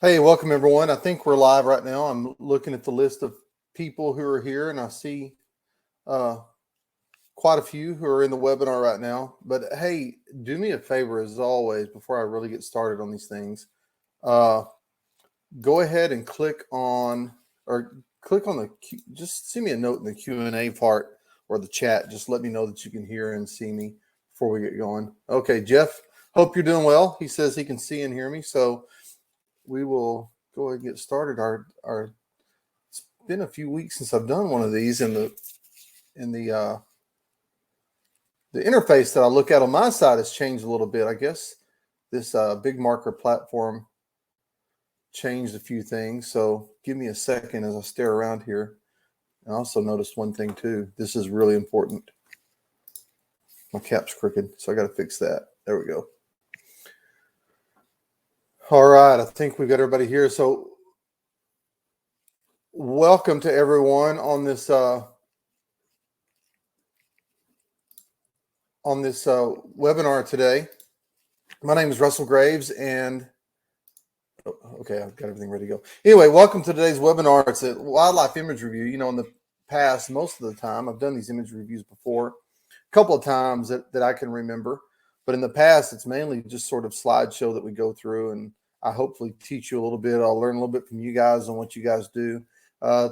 Hey, welcome everyone. I think we're live right now. I'm looking at the list of people who are here, and I see uh, quite a few who are in the webinar right now. But hey, do me a favor, as always, before I really get started on these things. Uh, Go ahead and click on just send me a note in the Q&A part or the chat. Just let me know that you can hear and see me before we get going. Okay, Jeff, hope you're doing well. He says he can see and hear me, so we will go ahead and get started. It's been a few weeks since I've done one of these, and the interface that I look at on my side has changed a little bit. I guess this big marker platform changed a few things. So give me a second as I stare around here. I also noticed one thing too. This is really important. My cap's crooked, so I got to fix that. There we go. All right, I think we've got everybody here. So welcome to everyone on this webinar today. My name is Russell Graves, and okay, I've got everything ready to go. Anyway, welcome to today's webinar. It's a wildlife image review. You know, in the past, most of the time, I've done these image reviews before, a couple of times that I can remember. But in the past, it's mainly just sort of slideshow that we go through, and I hopefully teach you a little bit. I'll learn a little bit from you guys on what you guys do.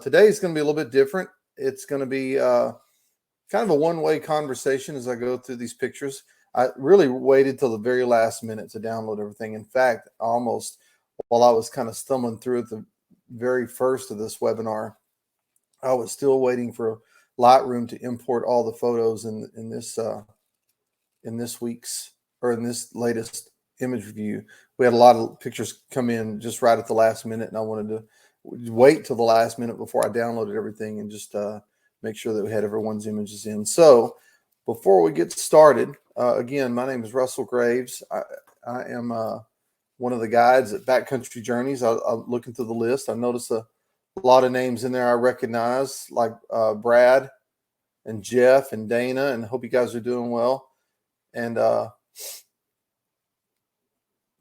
Today is going to be a little bit different. It's going to be kind of a one-way conversation as I go through these pictures. I really waited till the very last minute to download everything. In fact, almost while I was kind of stumbling through at the very first of this webinar, I was still waiting for Lightroom to import all the photos in this week's or in this latest image review. We had a lot of pictures come in just right at the last minute, and I wanted to wait till the last minute before I downloaded everything and just make sure that we had everyone's images in. So before we get started, again, my name is Russell Graves. I am one of the guides at Backcountry Journeys. I'm looking through the list. I noticed a lot of names in there I recognize, like Brad and Jeff and Dana, and hope you guys are doing well. And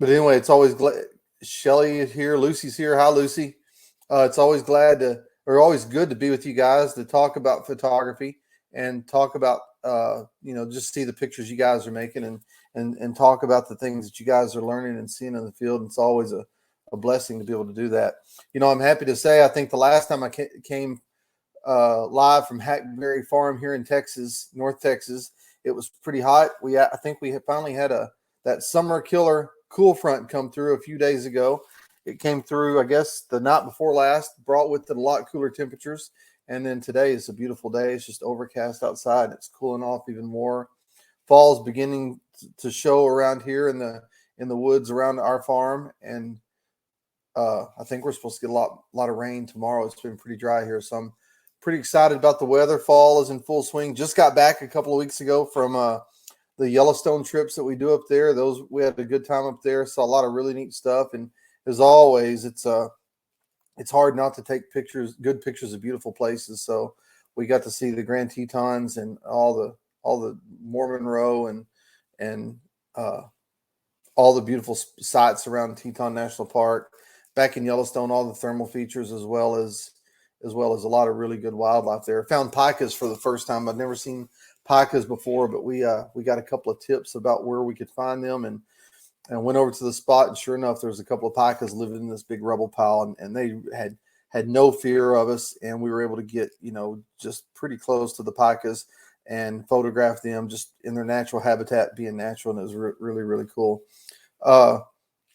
but anyway, it's always glad Shelly is here. Lucy's here. Hi, Lucy. It's always always good to be with you guys to talk about photography and talk about just see the pictures you guys are making and talk about the things that you guys are learning and seeing in the field. It's always a blessing to be able to do that. You know, I'm happy to say I think the last time I came live from Hackberry Farm here in Texas, North Texas, it was pretty hot. I think we finally had that summer killer cool front come through a few days ago. It came through, I guess, the night before last, brought with it a lot cooler temperatures. And then today is a beautiful day. It's just overcast outside. It's cooling off even more. Fall's beginning to show around here in the woods around our farm. And I think we're supposed to get a lot of rain tomorrow. It's been pretty dry here. So I'm pretty excited about the weather. Fall is in full swing. Just got back a couple of weeks ago from the Yellowstone trips that we do up there. We had a good time up there. Saw a lot of really neat stuff. And as always, it's hard not to take good pictures of beautiful places. So we got to see the Grand Tetons and all the Mormon Row and all the beautiful sites around Teton National Park. Back in Yellowstone, all the thermal features as well as a lot of really good wildlife there. Found pikas for the first time. I've never seen pikas before, but we got a couple of tips about where we could find them and went over to the spot, and sure enough, there's a couple of pikas living in this big rubble pile, and they had no fear of us, and we were able to get just pretty close to the pikas and photograph them just in their natural habitat, being natural, and it was really, really cool.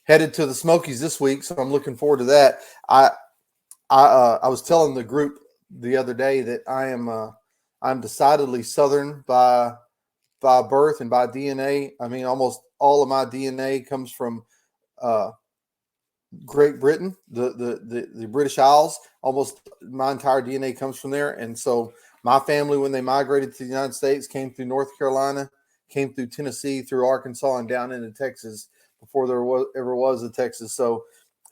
Headed to the Smokies this week, so I'm looking forward to that. I was telling the group the other day that I'm decidedly Southern by birth and by DNA. I mean, almost all of my DNA comes from Great Britain, the British Isles. Almost my entire DNA comes from there. And so my family, when they migrated to the United States, came through North Carolina, came through Tennessee, through Arkansas, and down into Texas before there ever was a Texas. So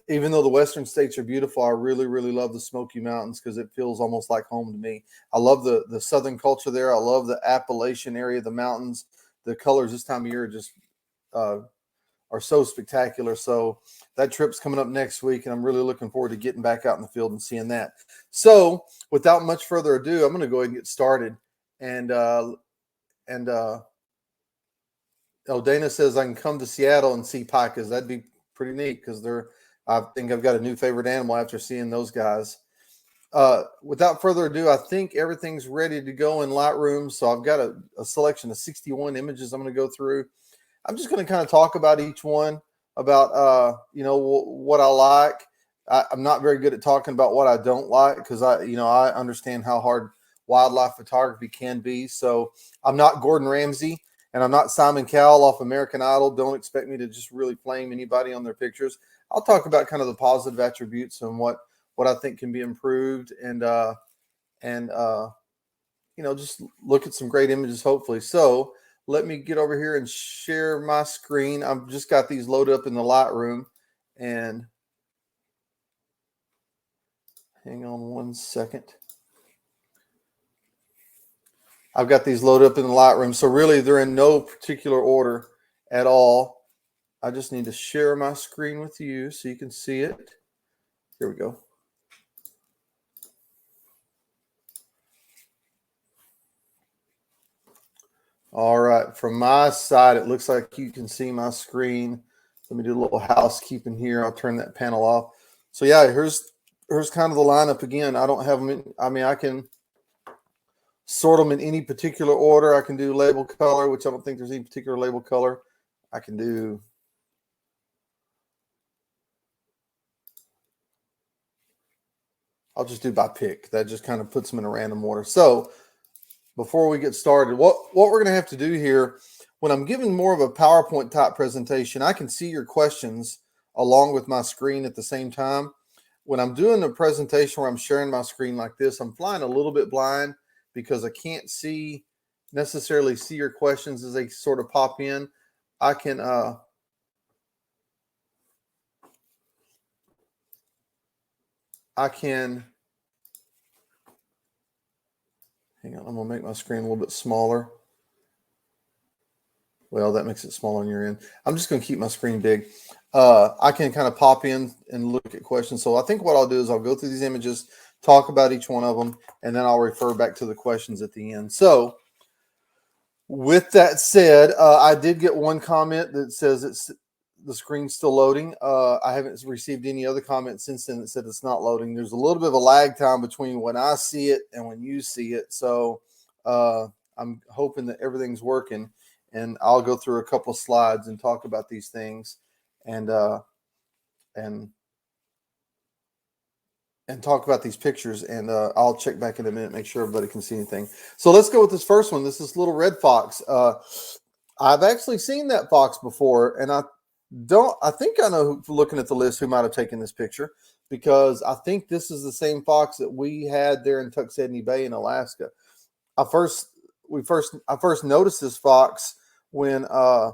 even though the western states are beautiful, I really, really love the Smoky Mountains because it feels almost like home to me. I love the southern culture there. I love the Appalachian area, the mountains, the colors this time of year are just are so spectacular. So that trip's coming up next week, and I'm really looking forward to getting back out in the field and seeing that. So without much further ado, I'm going to go ahead and get started. And Dana says I can come to Seattle and see pikas. That'd be pretty neat because I think I've got a new favorite animal after seeing those guys. Without further ado, I think everything's ready to go in Lightroom. So I've got a selection of 61 images I'm going to go through. I'm just going to kind of talk about each one, about what I like. I'm not very good at talking about what I don't like because I understand how hard wildlife photography can be. So I'm not Gordon Ramsay and I'm not Simon Cowell off American Idol. Don't expect me to just really flame anybody on their pictures. I'll talk about kind of the positive attributes and what I think can be improved, and just look at some great images, hopefully. So let me get over here and share my screen. I've just got these loaded up in the Lightroom, and hang on one second. I've got these loaded up in the Lightroom. So really they're in no particular order at all. I just need to share my screen with you so you can see it. Here we go. All right, from my side, it looks like you can see my screen. Let me do a little housekeeping here. I'll turn that panel off. So yeah, here's kind of the lineup again. I don't have them I can sort them in any particular order. I can do label color, which I don't think there's any particular label color. I can do I'll just do by pick. That just kind of puts them in a random order. So before we get started, what we're going to have to do here, when I'm giving more of a PowerPoint type presentation, I can see your questions along with my screen at the same time. When I'm doing a presentation where I'm sharing my screen like this, I'm flying a little bit blind because I can't necessarily see your questions as they sort of pop in. I can hang on, I'm going to make my screen a little bit smaller. Well, that makes it smaller on your end. I'm just going to keep my screen big. I can kind of pop in and look at questions. So I think what I'll do is I'll go through these images, talk about each one of them, and then I'll refer back to the questions at the end. So with that said, I did get one comment that says the screen's still loading. I haven't received any other comments since then that said it's not loading. There's a little bit of a lag time between when I see it and when you see it. So I'm hoping that everything's working. And I'll go through a couple of slides and talk about these things, and talk about these pictures. And I'll check back in a minute, make sure everybody can see anything. So let's go with this first one. This is little red fox. I've actually seen that fox before, and I think I know, looking at the list, who might have taken this picture, because I think this is the same fox that we had there in Tuxedney Bay in Alaska. I first noticed this fox when I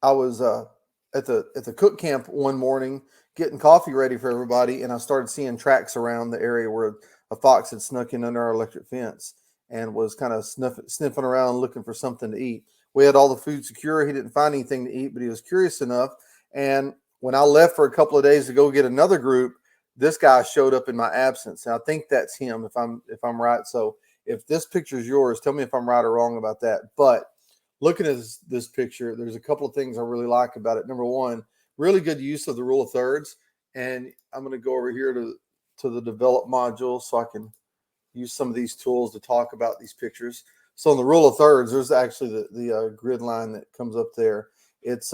was at the cook camp one morning getting coffee ready for everybody, and I started seeing tracks around the area where a fox had snuck in under our electric fence and was kind of sniffing around looking for something to eat. We had all the food secure. He didn't find anything to eat, but he was curious enough. And when I left for a couple of days to go get another group, this guy showed up in my absence. And I think that's him, if I'm right. So if this picture is yours, tell me if I'm right or wrong about that. But looking at this picture, there's a couple of things I really like about it. Number one, really good use of the rule of thirds. And I'm going to go over here to the develop module so I can use some of these tools to talk about these pictures. So in the rule of thirds, there's actually the grid line that comes up there. It's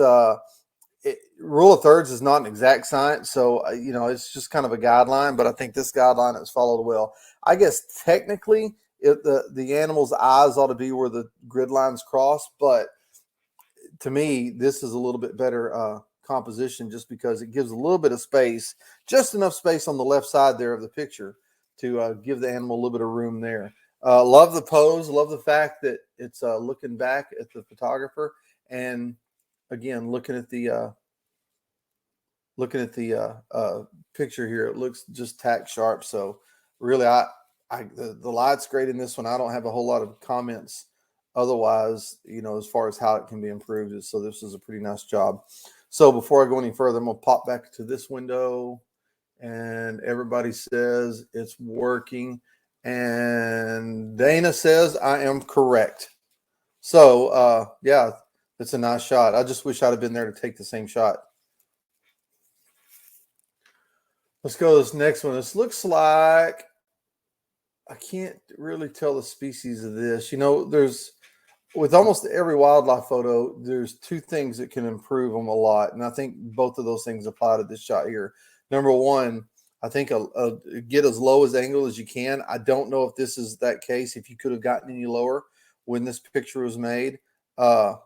rule of thirds is not an exact science, so it's just kind of a guideline. But I think this guideline is followed well. I guess technically, the animal's eyes ought to be where the grid lines cross, but to me, this is a little bit better composition, just because it gives a little bit of space, just enough space on the left side there of the picture to give the animal a little bit of room there. Love the pose. Love the fact that it's looking back at the photographer, and again, looking at the picture here, it looks just tack sharp. So really, the light's great in this one. I don't have a whole lot of comments otherwise, as far as how it can be improved, so this is a pretty nice job. So before I go any further, I'm going to pop back to this window, and everybody says it's working. And Dana says I am correct. So, yeah, it's a nice shot. I just wish I'd have been there to take the same shot. Let's go to this next one. This looks like, I can't really tell the species of this. There's, with almost every wildlife photo, there's two things that can improve them a lot. And I think both of those things apply to this shot here. Number one, I think get as low as angle as you can. I don't know if this is that case, if you could have gotten any lower when this picture was made. But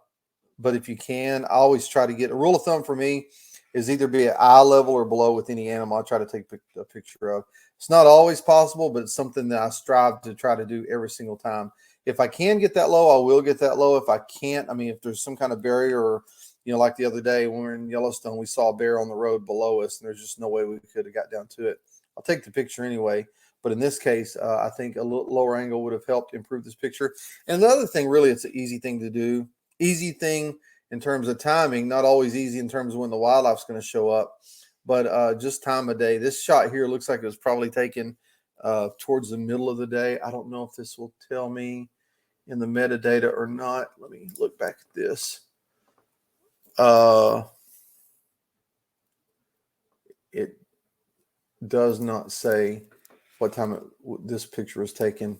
if you can, I always try to get, a rule of thumb for me is either be at eye level or below with any animal I try to take a picture of. It's not always possible, but it's something that I strive to try to do every single time. If I can get that low, I will get that low. If I can't, if there's some kind of barrier, or, like the other day when we were in Yellowstone, we saw a bear on the road below us, and there's just no way we could have got down to it. I'll take the picture anyway. But in this case, I think a little lower angle would have helped improve this picture. And the other thing, really, it's an easy thing to do. Easy thing in terms of timing, not always easy in terms of when the wildlife's going to show up, but just time of day. This shot here looks like it was probably taken towards the middle of the day. I don't know if this will tell me in the metadata or not. Let me look back at this. It does not say what time this picture was taken.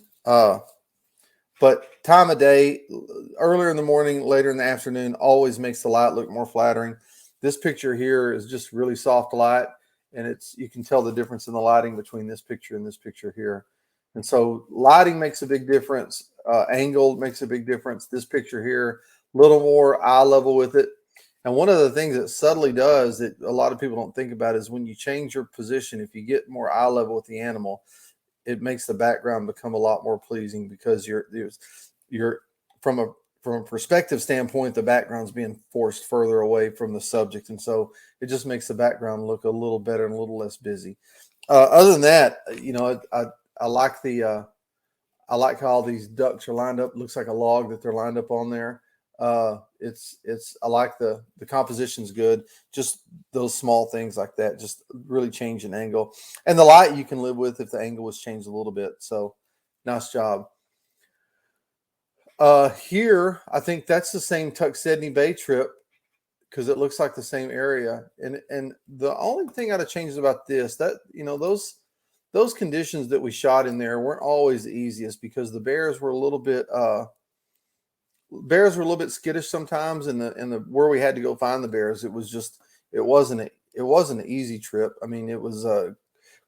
But time of day, earlier in the morning, later in the afternoon, always makes the light look more flattering. This picture here is just really soft light, and you can tell the difference in the lighting between this picture and this picture here. And so lighting makes a big difference. Angle makes a big difference. This picture here, a little more eye level with it. And one of the things that subtly does that a lot of people don't think about is when you change your position, if you get more eye level with the animal, it makes the background become a lot more pleasing, because you're from a perspective standpoint, the background's being forced further away from the subject, and so it just makes the background look a little better and a little less busy. Other than that, I like I like how all these ducks are lined up. It looks like a log that they're lined up on there. I like the composition's good. Just those small things like that, just really change an angle. And the light you can live with if the angle was changed a little bit. So nice job. Here, I think that's the same Tuxedni Bay trip, because it looks like the same area. And the only thing I'd have changed about this, that, those conditions that we shot in there weren't always the easiest, because the bears were a little bit skittish sometimes, and the where we had to go find the bears, it wasn't an easy trip. It was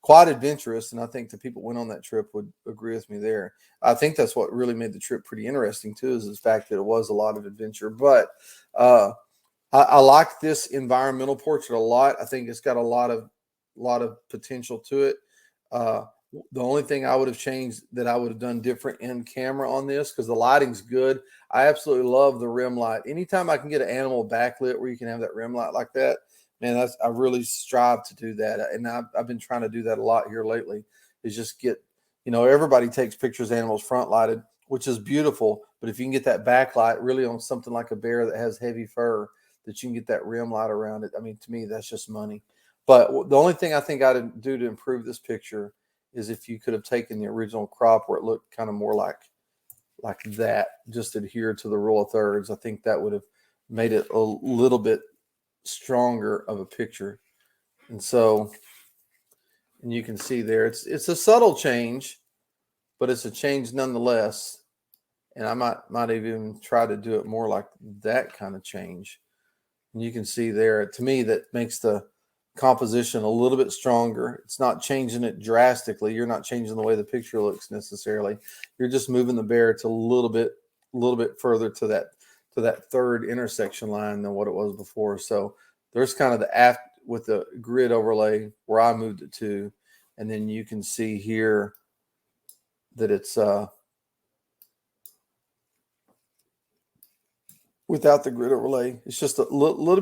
quite adventurous, and I think the people who went on that trip would agree with me there. I think that's what really made the trip pretty interesting too, is the fact that it was a lot of adventure. But I like this environmental portrait a lot. I think it's got a lot of potential to it. The only thing I would have changed, that I would have done different in camera on this, because the lighting's good. I absolutely love the rim light. Anytime I can get an animal backlit where you can have that rim light like that, man, I really strive to do that. And I've been trying to do that a lot here lately, is just get, everybody takes pictures of animals front lighted, which is beautiful. But if you can get that backlight really on something like a bear that has heavy fur, that you can get that rim light around it, to me, that's just money. But the only thing I think I'd do to improve this picture is if you could have taken the original crop where it looked kind of more like that, just adhere to the rule of thirds. I think that would have made it a little bit stronger of a picture. And you can see there, it's a subtle change, but it's a change nonetheless. And I might even try to do it more like that kind of change. And you can see there, to me, that makes the composition a little bit stronger. It's not changing it drastically. You're not changing the way the picture looks necessarily. You're just moving the bear to a little bit further to that third intersection line than what it was before. So there's kind of the aft with the grid overlay where I moved it to, and then you can see here that it's without the grid overlay. It's just a little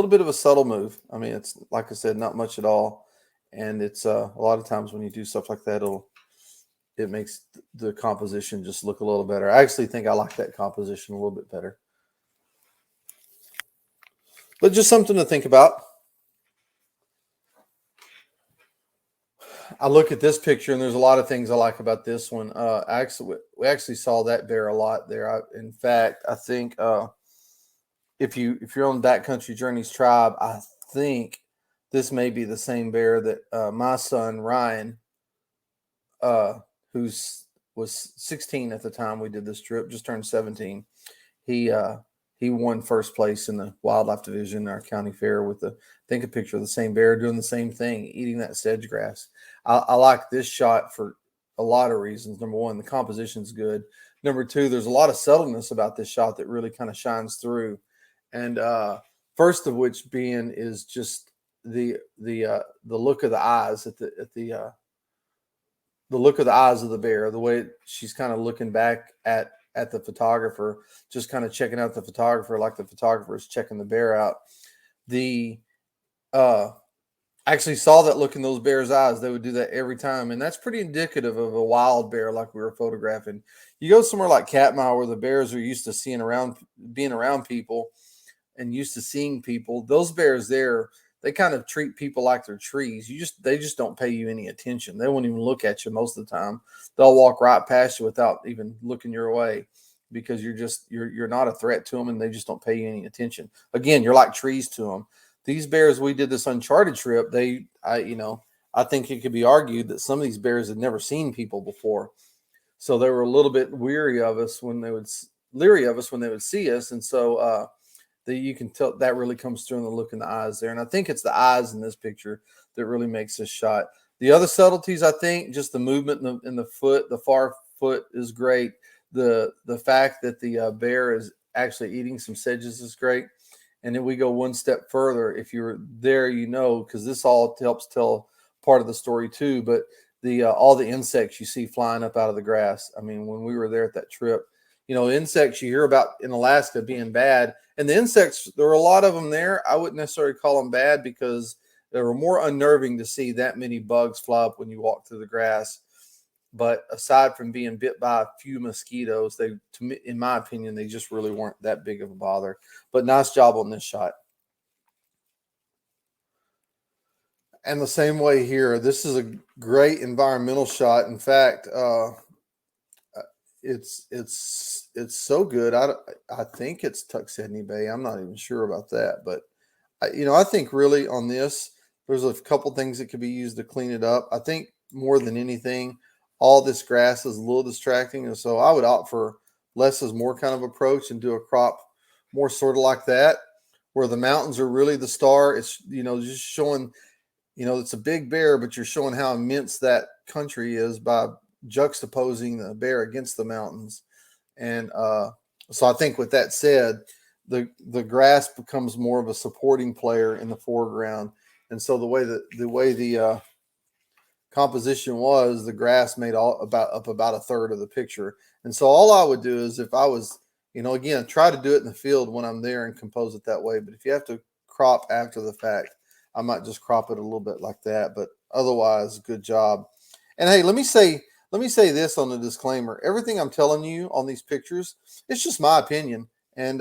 bit of a subtle move. It's, like I said, not much at all. And it's a lot of times when you do stuff like that, it makes the composition just look a little better. I actually think I like that composition a little bit better. But just something to think about. I look at this picture, and there's a lot of things I like about this one. We actually saw that bear a lot there. In fact, I think if you're on Backcountry Journeys Tribe, I think this may be the same bear that my son Ryan, who's was 16 at the time we did this trip, just turned 17. He won first place in the wildlife division in our county fair with I think a picture of the same bear doing the same thing, eating that sedge grass. I like this shot for a lot of reasons. Number one, the composition's good. Number two, there's a lot of subtleness about this shot that really kind of shines through. And first of which being is just the look of the eyes the look of the eyes of the bear, the way she's kind of looking back at the photographer, just kind of checking out the photographer like the photographer is checking the bear out. I actually saw that look in those bears' eyes. They would do that every time, and that's pretty indicative of a wild bear like we were photographing. You go somewhere like Katmai where the bears are used to being around people and used to seeing people. Those bears there, they kind of treat people like they're trees. They just don't pay you any attention. They won't even look at you most of the time. They'll walk right past you without even looking your way because you're not a threat to them, and they just don't pay you any attention. Again, you're like trees to them. These bears, we did this Uncharted trip. I think it could be argued that some of these bears had never seen people before, so they were a little bit leery of us when they would see us, and so that you can tell that really comes through in the look in the eyes there. And I think it's the eyes in this picture that really makes this shot. The other subtleties, I think, just the movement in the foot, the far foot is great. The fact that the bear is actually eating some sedges is great. And then we go one step further. If you're there, because this all helps tell part of the story too. But all the insects you see flying up out of the grass. I mean, when we were there at that trip, insects you hear about in Alaska being bad. And the insects, there were a lot of them there. I wouldn't necessarily call them bad because they were more unnerving to see that many bugs fly up when you walk through the grass. But aside from being bit by a few mosquitoes, in my opinion, they just really weren't that big of a bother. But nice job on this shot. And the same way here, this is a great environmental shot. In fact, it's so good. I think it's Tuxedni Bay. I'm not even sure about that, but I think really on this, there's a couple things that could be used to clean it up. I think more than anything, all this grass is a little distracting, and so I would opt for less is more kind of approach and do a crop more sort of like that, where the mountains are really the star. It's just showing, it's a big bear, but you're showing how immense that country is by juxtaposing the bear against the mountains. And so I think with that said, the grass becomes more of a supporting player in the foreground. And so the way the composition was, the grass made about a third of the picture. And so all I would do is, if I was, again, try to do it in the field when I'm there and compose it that way. But if you have to crop after the fact, I might just crop it a little bit like that. But otherwise, good job. And hey, let me say this on the disclaimer. Everything I'm telling you on these pictures, it's just my opinion. And,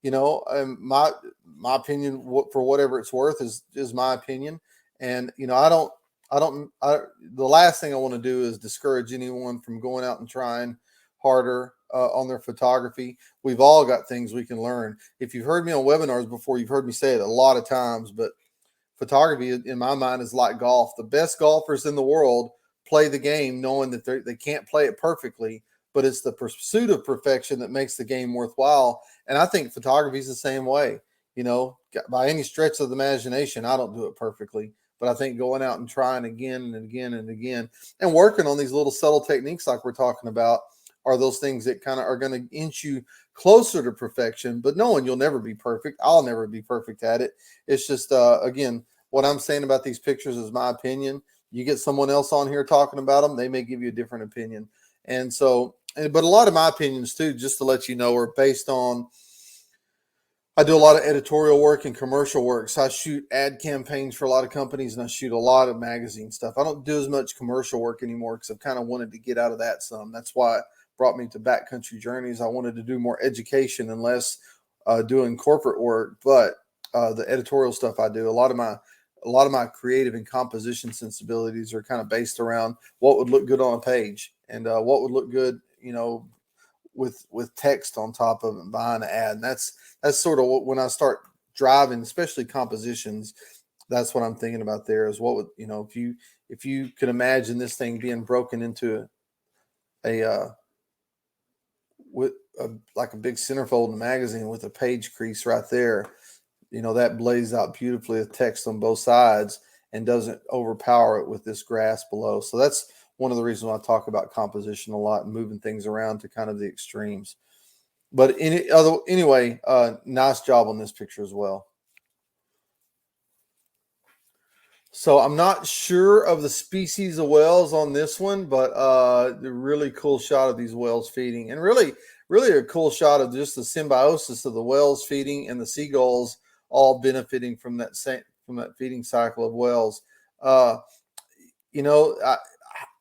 my opinion, for whatever it's worth, is my opinion. And, the last thing I want to do is discourage anyone from going out and trying harder on their photography. We've all got things we can learn. If you've heard me on webinars before, you've heard me say it a lot of times, but photography in my mind is like golf. The best golfers in the world play the game knowing that they can't play it perfectly, but it's the pursuit of perfection that makes the game worthwhile. And I think photography is the same way. By any stretch of the imagination, I don't do it perfectly, but I think going out and trying again and again and again and working on these little subtle techniques like we're talking about are those things that kind of are going to inch you closer to perfection, but knowing you'll never be perfect. I'll never be perfect at it. It's just, again, what I'm saying about these pictures is my opinion. You get someone else on here talking about them, they may give you a different opinion. And so, but a lot of my opinions too, just to let you know, are based on, I do a lot of editorial work and commercial work. So I shoot ad campaigns for a lot of companies, and I shoot a lot of magazine stuff. I don't do as much commercial work anymore because I've kind of wanted to get out of that some. That's why it brought me to Backcountry Journeys. I wanted to do more education and less doing corporate work. But the editorial stuff I do, a lot of my creative and composition sensibilities are kind of based around what would look good on a page and what would look good, with text on top of it behind an ad. And that's sort of what, when I start driving, especially compositions, that's what I'm thinking about there is what would, if you could imagine this thing being broken into with like a big centerfold in a magazine with a page crease right there, that blazes out beautifully with text on both sides and doesn't overpower it with this grass below. So that's one of the reasons why I talk about composition a lot and moving things around to kind of the extremes. But anyway, nice job on this picture as well. So I'm not sure of the species of whales on this one, but the really cool shot of these whales feeding, and really a cool shot of just the symbiosis of the whales feeding and the seagulls all benefiting from that feeding cycle of whales.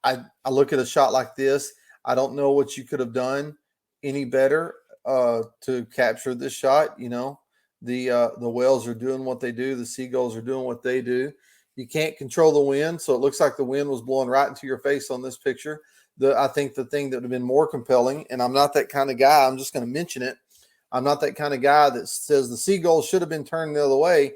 I look at a shot like this. I don't know what you could have done any better to capture this shot. The whales are doing what they do. The seagulls are doing what they do. You can't control the wind, so it looks like the wind was blowing right into your face on this picture. I think the thing that would have been more compelling, and I'm not that kind of guy, I'm just going to mention it. I'm not that kind of guy that says the seagulls should have been turned the other way.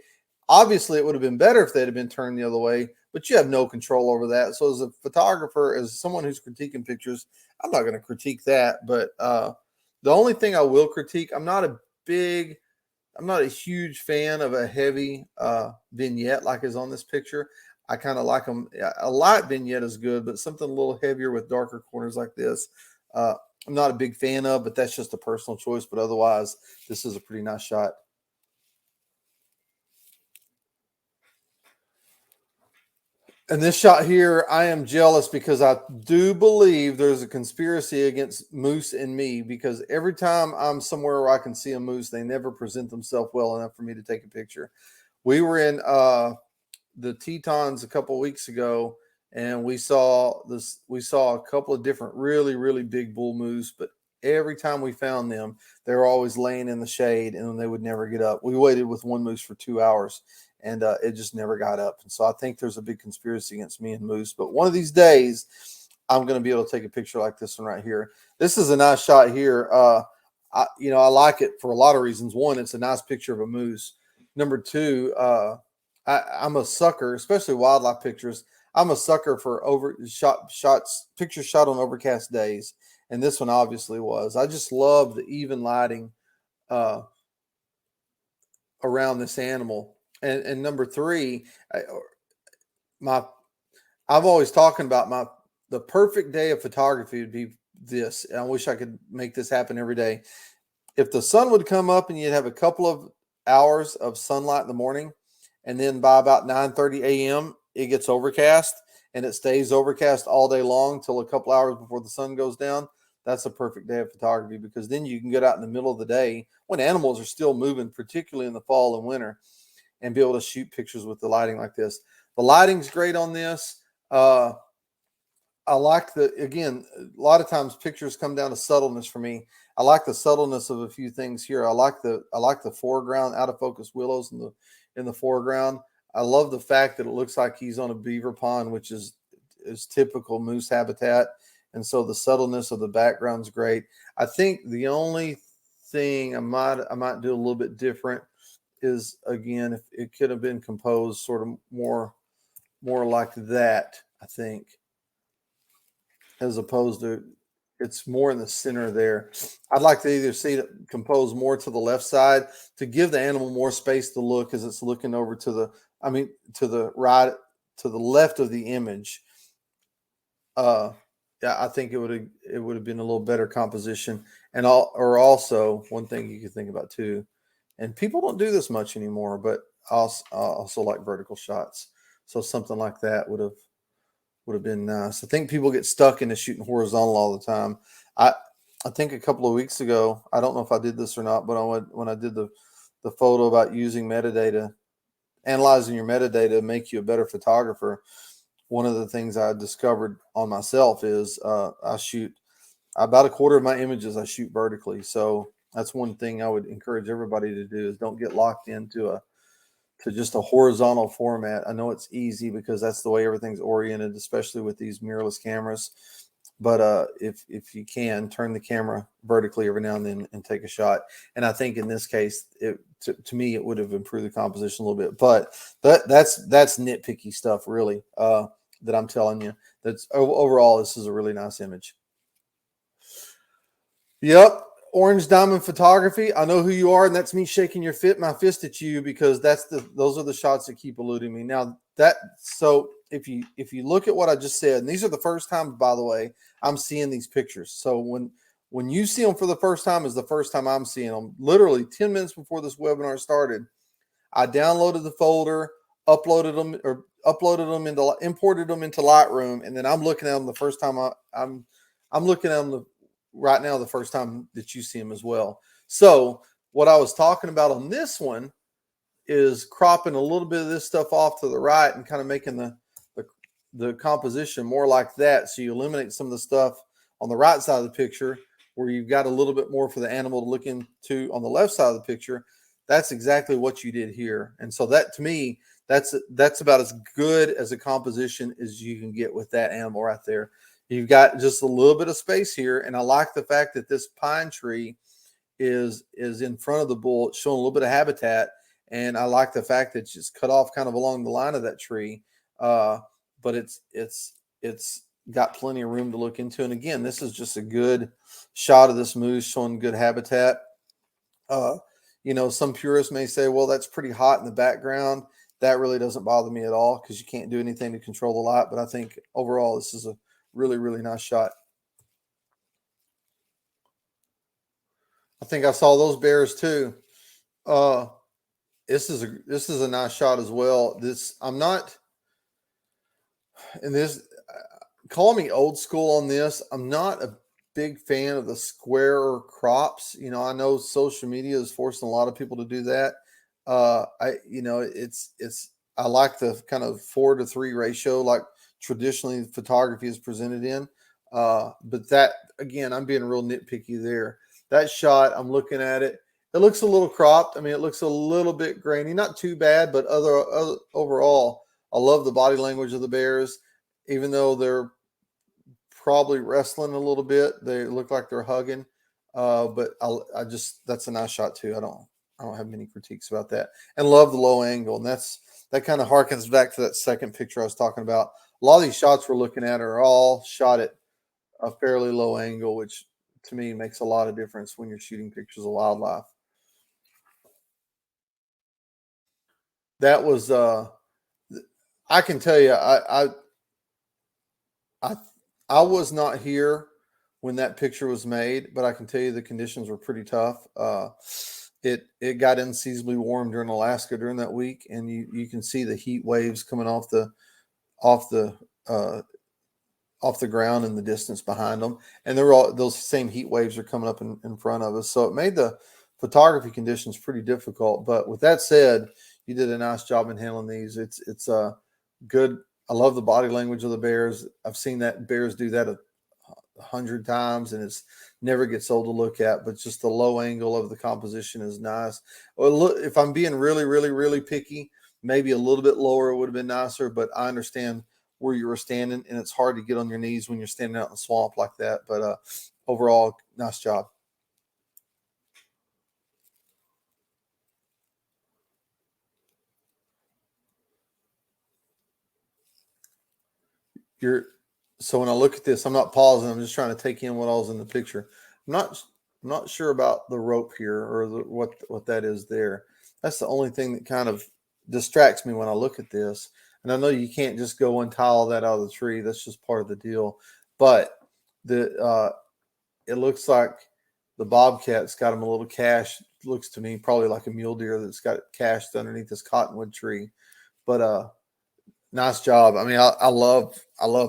Obviously, it would have been better if they'd have been turned the other way, but you have no control over that. So as a photographer, as someone who's critiquing pictures, I'm not going to critique that. But the only thing I will critique, I'm not a huge fan of a heavy vignette like is on this picture. I kind of like them. A light vignette is good, but something a little heavier with darker corners like this, I'm not a big fan of, but that's just a personal choice. But otherwise, this is a pretty nice shot. And this shot here, I am jealous because I do believe there's a conspiracy against moose and me, because every time I'm somewhere where I can see a moose, they never present themselves well enough for me to take a picture. We were in the Tetons a couple of weeks ago, and we saw a couple of different really, really big bull moose, but every time we found them, they were always laying in the shade and they would never get up. We waited with one moose for 2 hours, and it just never got up. And so I think there's a big conspiracy against me and moose. But one of these days, I'm going to be able to take a picture like this one right here. This is a nice shot here. I like it for a lot of reasons. One, it's a nice picture of a moose. Number two, I'm a sucker, especially wildlife pictures. I'm a sucker for pictures shot on overcast days, and this one obviously was. I just love the even lighting around this animal. And number three, I've always talking about the perfect day of photography would be this. And I wish I could make this happen every day. If the sun would come up and you'd have a couple of hours of sunlight in the morning, and then by about 9:30 a.m. it gets overcast, and it stays overcast all day long till a couple hours before the sun goes down. That's a perfect day of photography, because then you can get out in the middle of the day when animals are still moving, particularly in the fall and winter, and be able to shoot pictures with the lighting like this. The lighting's great on this. I like again, a lot of times pictures come down to subtleness for me. I like the subtleness of a few things here. I like the foreground, out of focus willows in the foreground. I love the fact that it looks like he's on a beaver pond, which is typical moose habitat. And so the subtleness of the background is great. I think the only thing I might do a little bit different is, again, if it could have been composed sort of more like that, I think, as opposed to it's more in the center there. I'd like to either see it composed more to the left side to give the animal more space to look as it's looking over to the right, to the left of the image. Yeah, I think it would have been a little better composition. And also one thing you could think about too, and people don't do this much anymore, but I also like vertical shots. So something like that would have been nice. I think people get stuck into shooting horizontal all the time. I think a couple of weeks ago, I don't know if I did this or not, but when I did the the photo about using metadata, analyzing your metadata to make you a better photographer. One of the things I discovered on myself is I shoot about a quarter of my images I shoot vertically. So that's one thing I would encourage everybody to do, is don't get locked into just a horizontal format. I know it's easy because that's the way everything's oriented, especially with these mirrorless cameras. But if you can, turn the camera vertically every now and then and take a shot. And I think in this case, to me, it would have improved the composition a little bit. But that's nitpicky stuff, really, that I'm telling you. That's overall, this is a really nice image. Yep. Orange Diamond Photography. I know who you are, and that's me shaking my fist at you, because those are the shots that keep eluding me. Now so if you look at what I just said, and these are the first time, by the way, I'm seeing these pictures. So when you see them for the first time is the first time I'm seeing them. Literally 10 minutes before this webinar started, I downloaded the folder, imported them into Lightroom, and then I'm looking at them the first time I'm looking at them right now, the first time that you see them as well. So what I was talking about on this one is cropping a little bit of this stuff off to the right and kind of making the composition more like that. So you eliminate some of the stuff on the right side of the picture where you've got a little bit more for the animal to look into on the left side of the picture. That's exactly what you did here. And so that, to me, that's about as good as a composition as you can get with that animal right there. You've got just a little bit of space here, and I like the fact that this pine tree is in front of the bull. It's showing a little bit of habitat, and I like the fact that it's just cut off kind of along the line of that tree. But it's got plenty of room to look into. And again, this is just a good shot of this moose showing good habitat. Some purists may say, well, that's pretty hot in the background. That really doesn't bother me at all, because you can't do anything to control the light. But I think overall, this is a really, really nice shot. I think I saw those bears too. This is a nice shot as well. Call me old school on this. I'm not a big fan of the square crops. I know social media is forcing a lot of people to do that. I like the kind of 4:3 ratio, like traditionally photography is presented in. But that, again, I'm being real nitpicky there. That shot, I'm looking at it. It looks a little cropped. I mean, it looks a little bit grainy, not too bad, but overall, I love the body language of the bears, even though they're probably wrestling a little bit. They look like they're hugging. But that's a nice shot too. I don't have many critiques about that, and love the low angle. And that kind of harkens back to that second picture I was talking about. A lot of these shots we're looking at are all shot at a fairly low angle, which to me makes a lot of difference when you're shooting pictures of wildlife. That was, I can tell you, I was not here when that picture was made, but I can tell you the conditions were pretty tough. It got unseasonably warm during Alaska during that week, and you can see the heat waves coming off the ground in the distance behind them, and those same heat waves are coming up in front of us. So it made the photography conditions pretty difficult. But with that said, you did a nice job in handling these. It's good. I love the body language of the bears. I've seen that bears do that 100 times, and it's never gets old to look at. But just the low angle of the composition is nice. Well, look, if I'm being really, really, really picky, maybe a little bit lower would have been nicer. But I understand where you were standing, and it's hard to get on your knees when you're standing out in the swamp like that. But overall, nice job. So when I look at this, I'm not pausing. I'm just trying to take in what all's in the picture. I'm not sure about the rope here, or what that is there. That's the only thing that kind of distracts me when I look at this. And I know you can't just go and tie all that out of the tree. That's just part of the deal. But it looks like the bobcat's got him a little cached. Looks to me probably like a mule deer that's got it cached underneath this cottonwood tree. But nice job. I mean, I love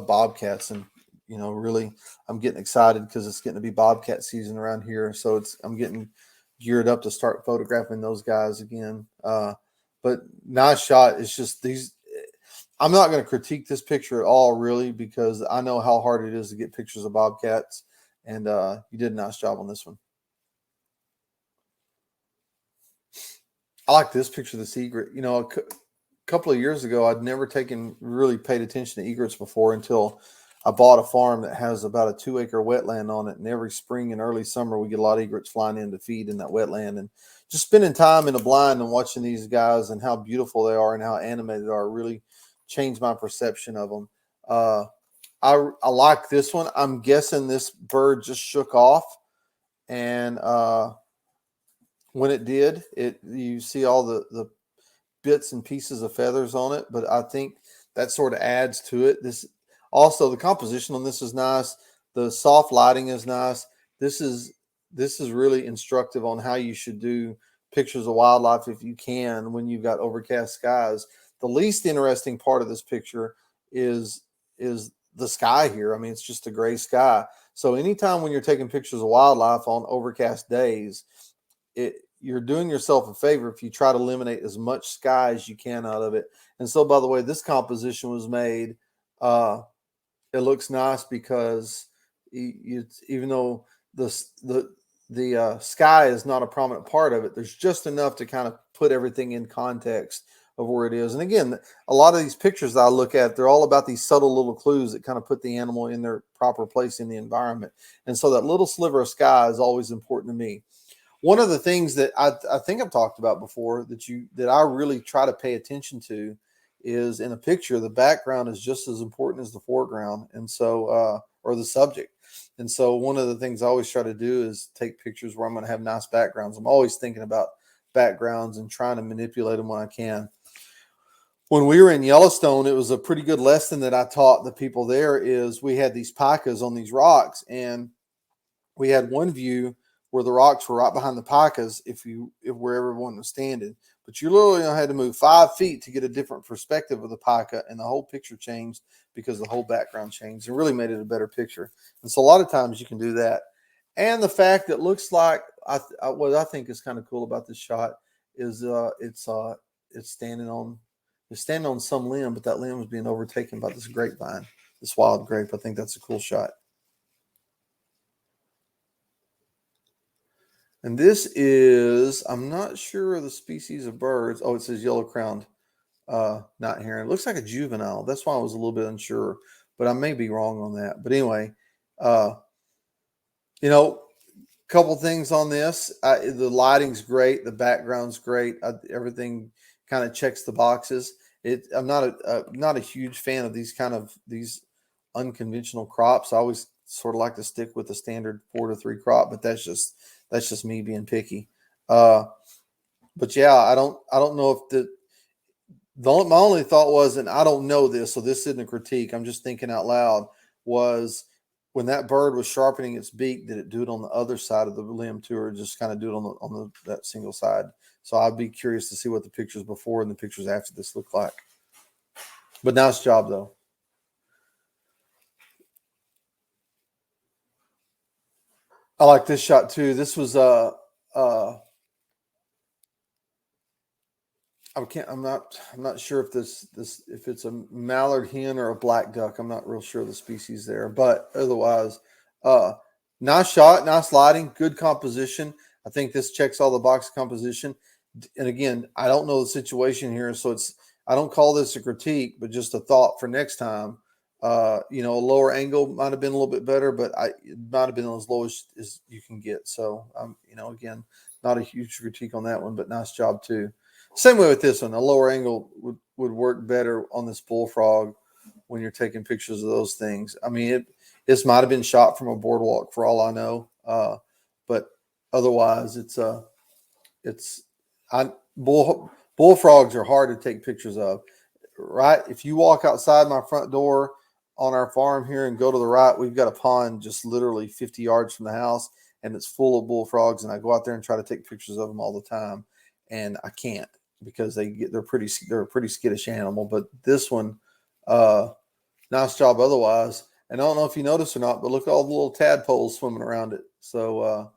bobcats, and really, I'm getting excited because it's getting to be bobcat season around here. So I'm getting geared up to start photographing those guys again. But nice shot. It's just these. I'm not going to critique this picture at all, really, because I know how hard it is to get pictures of bobcats, and you did a nice job on this one. I like this picture of this egret. You know, a couple of years ago, I'd never really paid attention to egrets before until I bought a farm that has about a 2-acre wetland on it. And every spring and early summer, we get a lot of egrets flying in to feed in that wetland. And just spending time in the blind and watching these guys and how beautiful they are and how animated they are really changed my perception of them. I like this one. I'm guessing this bird just shook off, and when it did, you see all the bits and pieces of feathers on it, but I think that sort of adds to it. This also, the composition on this is nice. The soft lighting is nice. This is really instructive on how you should do pictures of wildlife if you can when you've got overcast skies. The least interesting part of this picture is the sky here. I mean, it's just a gray sky. So anytime when you're taking pictures of wildlife on overcast days, you're doing yourself a favor if you try to eliminate as much sky as you can out of it. And so, by the way, this composition was made. It looks nice because even though the sky is not a prominent part of it, there's just enough to kind of put everything in context of where it is. And again, a lot of these pictures that I look at, they're all about these subtle little clues that kind of put the animal in their proper place in the environment. And so that little sliver of sky is always important to me. One of the things that I think I've talked about before that I really try to pay attention to is in a picture, the background is just as important as the foreground. And so, or the subject. And so one of the things I always try to do is take pictures where I'm going to have nice backgrounds. I'm always thinking about backgrounds and trying to manipulate them when I can. When we were in Yellowstone, it was a pretty good lesson that I taught the people there is we had these picas on these rocks, and we had one view where the rocks were right behind the picas if where everyone was standing. But you literally had to move 5 feet to get a different perspective of the pica, and the whole picture changed because the whole background changed. It really made it a better picture. And so a lot of times you can do that. And the fact that it looks like what I think is kind of cool about this shot is it's standing on some limb, but that limb is being overtaken by this grapevine, this wild grape. I think that's a cool shot. And this is, I'm not sure of the species of birds. Oh, it says yellow-crowned night heron. It looks like a juvenile. That's why I was a little bit unsure, but I may be wrong on that. But anyway, couple things on this. The lighting's great. The background's great. Everything kind of checks the boxes. I'm not a huge fan of these unconventional crops. I always sort of like to stick with the standard 4-3 crop, but that's just me being picky. But yeah, I don't know if my only thought was, and I don't know this, so this isn't a critique, I'm just thinking out loud, was when that bird was sharpening its beak, did it do it on the other side of the limb too, or just kind of do it on that single side? So I'd be curious to see what the pictures before and the pictures after this look like. But nice job though. I like this shot too. This was I'm not sure if if it's a mallard hen or a black duck. I'm not real sure of the species there, but otherwise, nice shot, nice lighting, good composition. I think this checks all the box composition. And again, I don't know the situation here, so I don't call this a critique, but just a thought for next time. A lower angle might have been a little bit better, but it might have been as low as you can get. So, again, not a huge critique on that one, but nice job too. Same way with this one. A lower angle would work better on this bullfrog when you're taking pictures of those things. I mean, this might have been shot from a boardwalk for all I know, but otherwise, bullfrogs are hard to take pictures of. Right? If you walk outside my front door on our farm here and go to the right, we've got a pond just literally 50 yards from the house, and it's full of bullfrogs. And I go out there and try to take pictures of them all the time, and I can't because they're a pretty skittish animal. But this one, nice job otherwise. And I don't know if you noticed or not, but look at all the little tadpoles swimming around it. So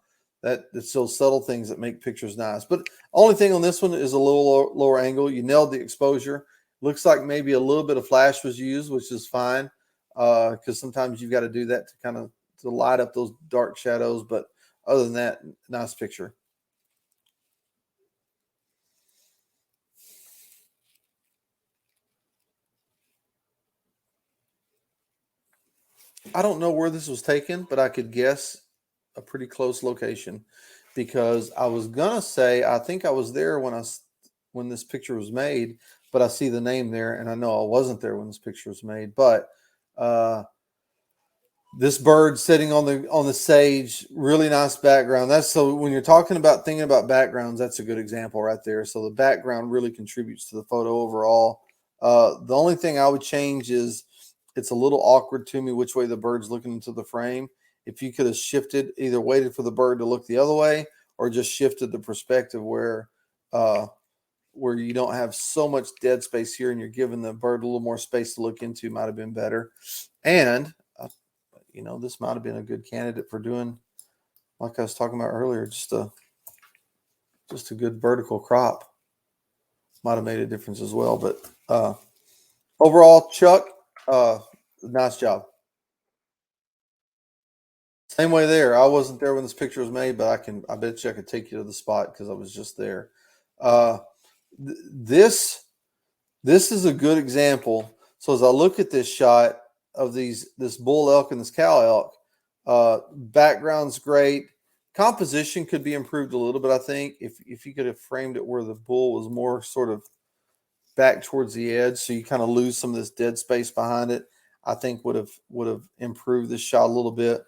It's those subtle things that make pictures nice. But only thing on this one is a little lower angle. You nailed the exposure. Looks like maybe a little bit of flash was used, which is fine, because sometimes you've got to do that to kind of to light up those dark shadows. But other than that, nice picture. I don't know where this was taken, but I could guess a pretty close location, because I was gonna say I think I was there when this picture was made, but I see the name there, and I know I wasn't there when this picture was made. But uh, this bird sitting on the sage, really nice background. That's so when you're talking about thinking about backgrounds, that's a good example right there. So the background really contributes to the photo overall. The only thing I would change is it's a little awkward to me which way the bird's looking into the frame. If you could have shifted, either waited for the bird to look the other way or just shifted the perspective where you don't have so much dead space here and you're giving the bird a little more space to look into, might have been better. And this might have been a good candidate for doing, like I was talking about earlier, just a good vertical crop might have made a difference as well. But overall, Chuck, nice job. Same way there. I wasn't there when this picture was made, but I bet you I could take you to the spot because I was just there. Uh, this is a good example. So as I look at this shot of this bull elk and this cow elk, background's great. Composition could be improved a little bit, I think, if you could have framed it where the bull was more sort of back towards the edge, so you kind of lose some of this dead space behind it. I think would have improved this shot a little bit.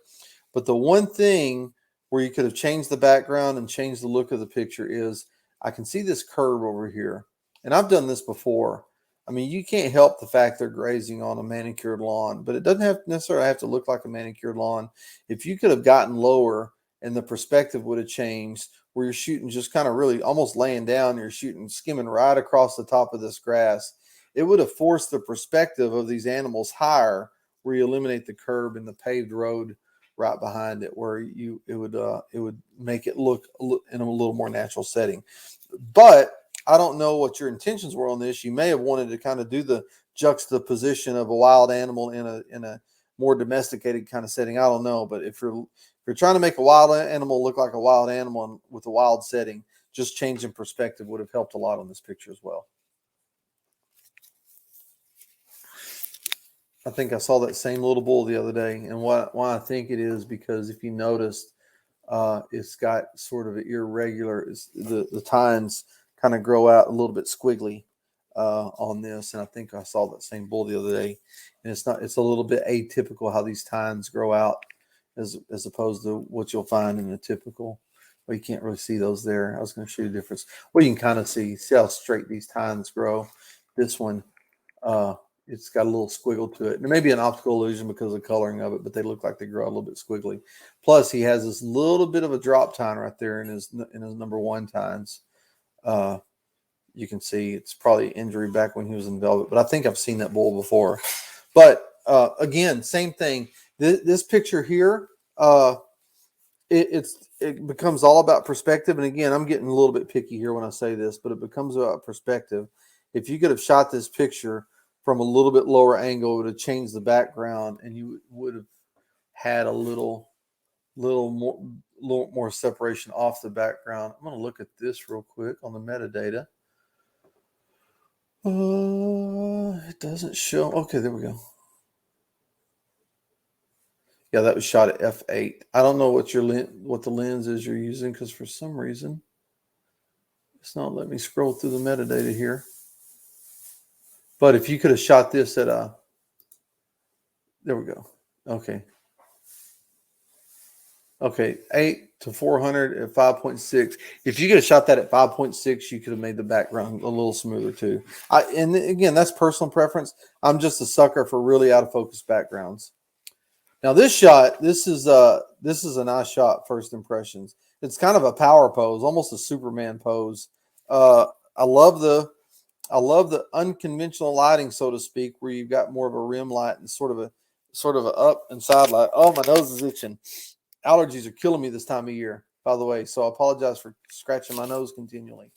But the one thing where you could have changed the background and changed the look of the picture is I can see this curve over here. And I've done this before. I mean, you can't help the fact they're grazing on a manicured lawn, but it doesn't necessarily have to look like a manicured lawn. If you could have gotten lower and the perspective would have changed, where you're shooting just kind of really almost laying down, you're shooting, skimming right across the top of this grass, it would have forced the perspective of these animals higher, where you eliminate the curb and the paved road right behind it, where it would make it look in a little more natural setting. But I don't know what your intentions were on this. You may have wanted to kind of do the juxtaposition of a wild animal in a more domesticated kind of setting. I don't know, but if you're trying to make a wild animal look like a wild animal with a wild setting, just changing perspective would have helped a lot on this picture as well. I think I saw that same little bull the other day, and why I think it is because if you noticed, it's got sort of an irregular. The tines kind of grow out a little bit squiggly on this, and I think I saw that same bull the other day, and it's a little bit atypical how these tines grow out as opposed to what you'll find in a typical. Well, you can't really see those there. I was going to show you the difference. Well, you can kind of see how straight these tines grow. This one, it's got a little squiggle to it. And it may be an optical illusion because of the coloring of it, but they look like they grow a little bit squiggly. Plus, he has this little bit of a drop tine right there in his number one tines. You can see it's probably injury back when he was in velvet, but I think I've seen that bull before. But again, same thing. This picture here, it becomes all about perspective. And again, I'm getting a little bit picky here when I say this, but it becomes about perspective. If you could have shot this picture from a little bit lower angle, it would have changed the background, and you would have had a little more separation off the background. I'm going to look at this real quick on the metadata. It doesn't show. Okay, there we go. Yeah, that was shot at f8. I don't know what the lens is you're using, because for some reason it's not letting me scroll through the metadata here. But if you could have shot this at there we go. Okay. Okay, 8 to 400 at 5.6. If you could have shot that at 5.6, you could have made the background a little smoother too. And again, that's personal preference. I'm just a sucker for really out of focus backgrounds. Now this shot, this is a nice shot. First impressions. It's kind of a power pose, almost a Superman pose. I love the unconventional lighting, so to speak, where you've got more of a rim light and sort of a up and side light. Oh, my nose is itching. allergies are killing me this time of year, by the way. So I apologize for scratching my nose continually.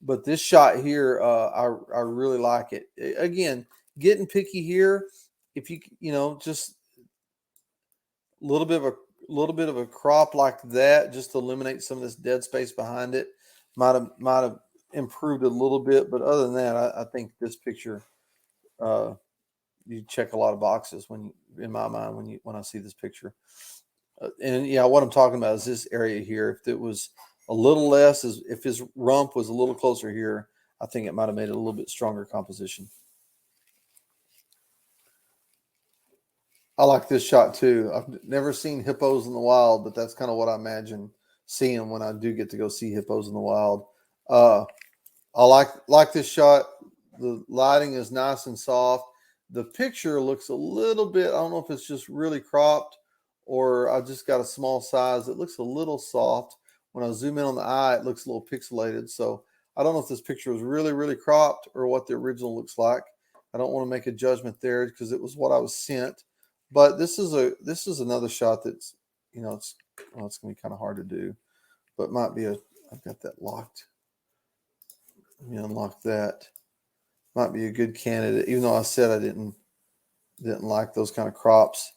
But this shot here, I really like it. Again, getting picky here. If just a little bit of a crop like that, just to eliminate some of this dead space behind it, might have improved a little bit. But other than that, I think this picture, you check a lot of boxes in my mind, when I see this picture. And yeah, what I'm talking about is this area here. If it was a little less, if his rump was a little closer here, I think it might have made it a little bit stronger composition. I like this shot too. I've never seen hippos in the wild, but that's kind of what I imagine seeing when I do get to go see hippos in the wild. Uh, I like this shot. The lighting is nice and soft. The picture looks a little bit, I don't know if it's just really cropped or I just got a small size. It looks a little soft. When I zoom in on the eye, it looks a little pixelated. So I don't know if this picture was really, really cropped or what the original looks like. I don't want to make a judgment there because it was what I was sent. But this is another shot that's, it's gonna be kind of hard to do, but I've got that locked. Let me unlock that. Might be a good candidate, even though I said I didn't like those kind of crops.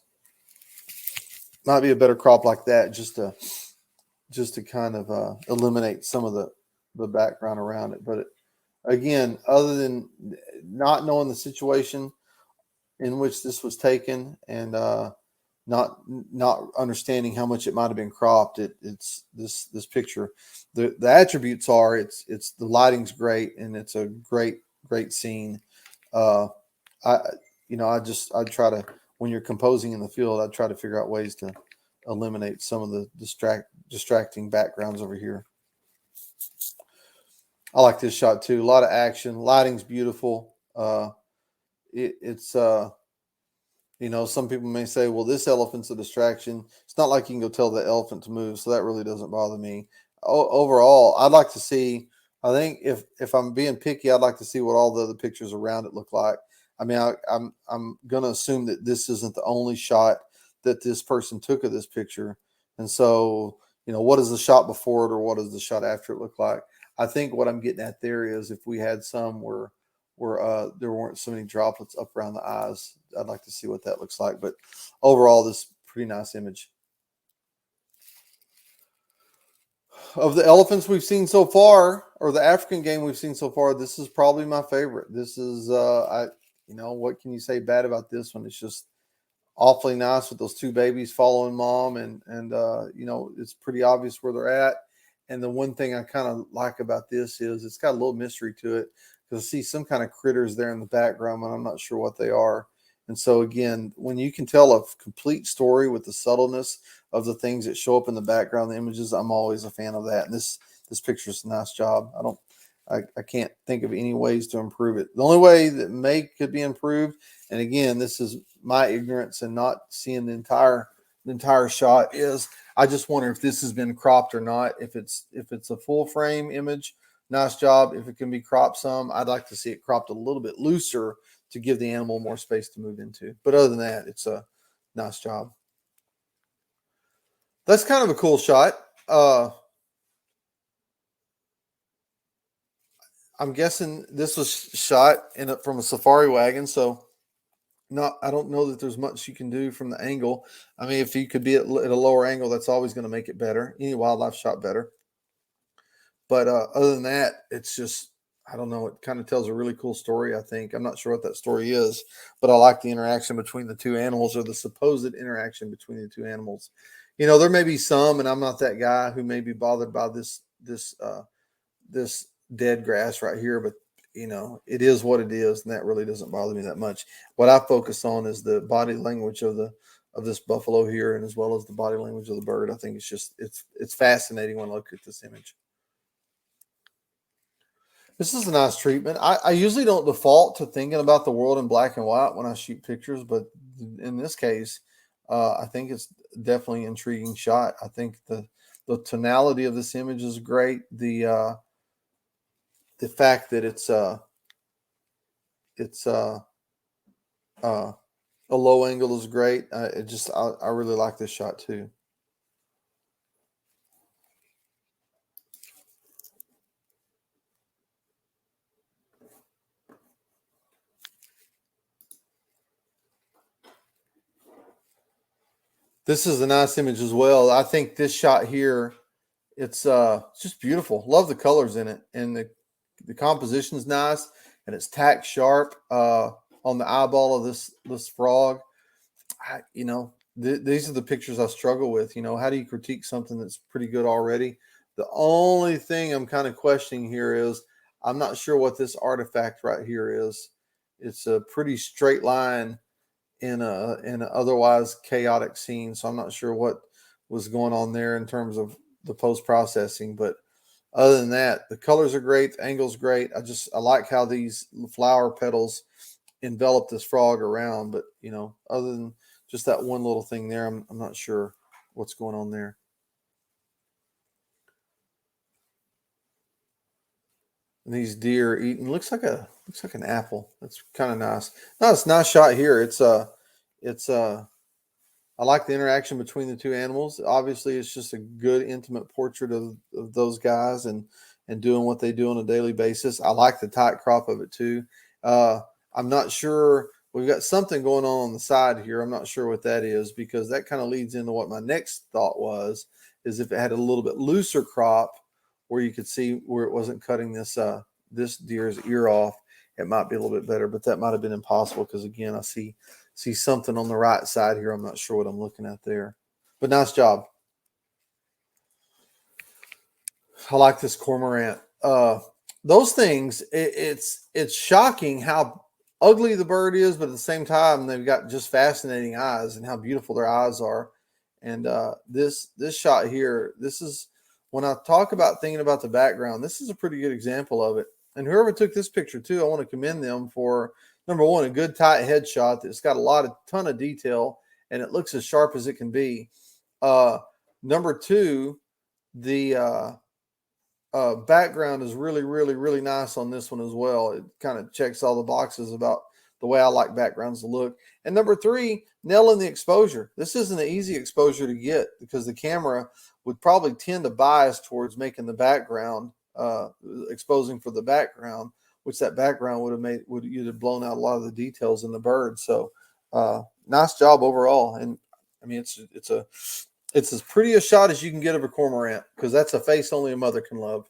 Might be a better crop like that, just to kind of eliminate some of the background around it. But again, other than not knowing the situation in which this was taken and not understanding how much it might have been cropped, it's this picture. The attributes are it's the lighting's great and it's a great scene. I I try to, when you're composing in the field, I try to figure out ways to eliminate some of the distracting backgrounds over here. I like this shot too. A lot of action. Lighting's beautiful. It's some people may say, well, this elephant's a distraction. It's not like you can go tell the elephant to move, so that really doesn't bother me. Overall, I'd like to see. I think if I'm being picky, I'd like to see what all the other pictures around it look like. I mean, I'm going to assume that this isn't the only shot that this person took of this picture, and so what does the shot before it or what does the shot after it look like? I think what I'm getting at there is if we had some where there weren't so many droplets up around the eyes, I'd like to see what that looks like. But overall, this pretty nice image. Of the elephants we've seen so far, or the African game we've seen so far, this is probably my favorite. This is what can you say bad about this one? It's just awfully nice with those two babies following mom, and it's pretty obvious where they're at. And the one thing I kind of like about this is it's got a little mystery to it, because I see some kind of critters there in the background, and I'm not sure what they are. And so again, when you can tell a complete story with the subtleness of the things that show up in the background, the images, I'm always a fan of that. And this picture is a nice job. I can't think of any ways to improve it. The only way that could be improved, and again, this is my ignorance and not seeing the entire shot, is I just wonder if this has been cropped or not. If it's a full frame image, nice job. If it can be cropped some, I'd like to see it cropped a little bit looser to give the animal more space to move into. But other than that, it's a nice job. That's kind of a cool shot. I'm guessing this was shot from a safari wagon, so I don't know that there's much you can do from the angle. I mean, if you could be at a lower angle, that's always going to make it better. Any wildlife shot better. But other than that, it's just, I don't know. It kind of tells a really cool story, I think. I'm not sure what that story is, but I like the interaction between the two animals, or the supposed interaction between the two animals. There may be some, and I'm not that guy who may be bothered by this dead grass right here, but it is what it is, and that really doesn't bother me that much. What I focus on is the body language of this buffalo here, and as well as the body language of the bird. I think it's fascinating when I look at this image. This is a nice treatment. I usually don't default to thinking about the world in black and white when I shoot pictures, but in this case, I think it's definitely an intriguing shot. I think the tonality of this image is great. The fact that it's a low angle is great. I really like this shot too. This is a nice image as well. I think this shot here, it's just beautiful. Love the colors in it, and the composition's nice, and it's tack sharp on the eyeball of this frog. These are the pictures I struggle with. How do you critique something that's pretty good already? The only thing I'm kind of questioning here is I'm not sure what this artifact right here is. It's a pretty straight line in an otherwise chaotic scene, so I'm not sure what was going on there in terms of the post processing. But other than that, the colors are great, the angle's great. I like how these flower petals envelop this frog around. But other than just that one little thing there, I'm not sure what's going on there. And these deer eating looks like an apple. That's kind of nice. No, it's a nice shot here. It's I like the interaction between the two animals. Obviously, it's just a good intimate portrait of those guys and doing what they do on a daily basis. I like the tight crop of it too. I'm not sure. We've got something going on the side here. I'm not sure what that is, because that kind of leads into what my next thought was, is if it had a little bit looser crop where you could see where it wasn't cutting this deer's ear off, it might be a little bit better, but that might have been impossible because, again, I see something on the right side here. I'm not sure what I'm looking at there, but nice job. I like this cormorant. Those things, it's shocking how ugly the bird is, but at the same time, they've got just fascinating eyes, and how beautiful their eyes are. And this shot here, this is when I talk about thinking about the background, this is a pretty good example of it. And whoever took this picture too, I want to commend them for, number one, a good tight headshot that's got a ton of detail, and it looks as sharp as it can be. Number two, the background is really, really, really nice on this one as well. It kind of checks all the boxes about the way I like backgrounds to look. And number three, nailing the exposure. This isn't an easy exposure to get, because the camera would probably tend to bias towards making the background, exposing for the background, which that background you'd have blown out a lot of the details in the bird. So nice job overall. And I mean, it's as pretty a shot as you can get of a cormorant, because that's a face only a mother can love.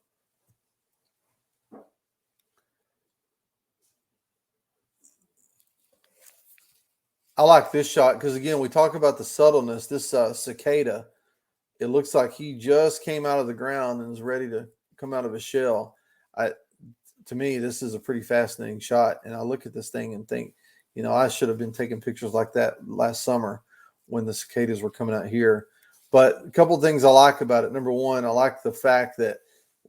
I like this shot because, again, we talk about the subtleness. This cicada, it looks like he just came out of the ground and is ready to come out of a shell. To me, this is a pretty fascinating shot. And I look at this thing and think, I should have been taking pictures like that last summer when the cicadas were coming out here. But a couple of things I like about it. Number one, I like the fact that,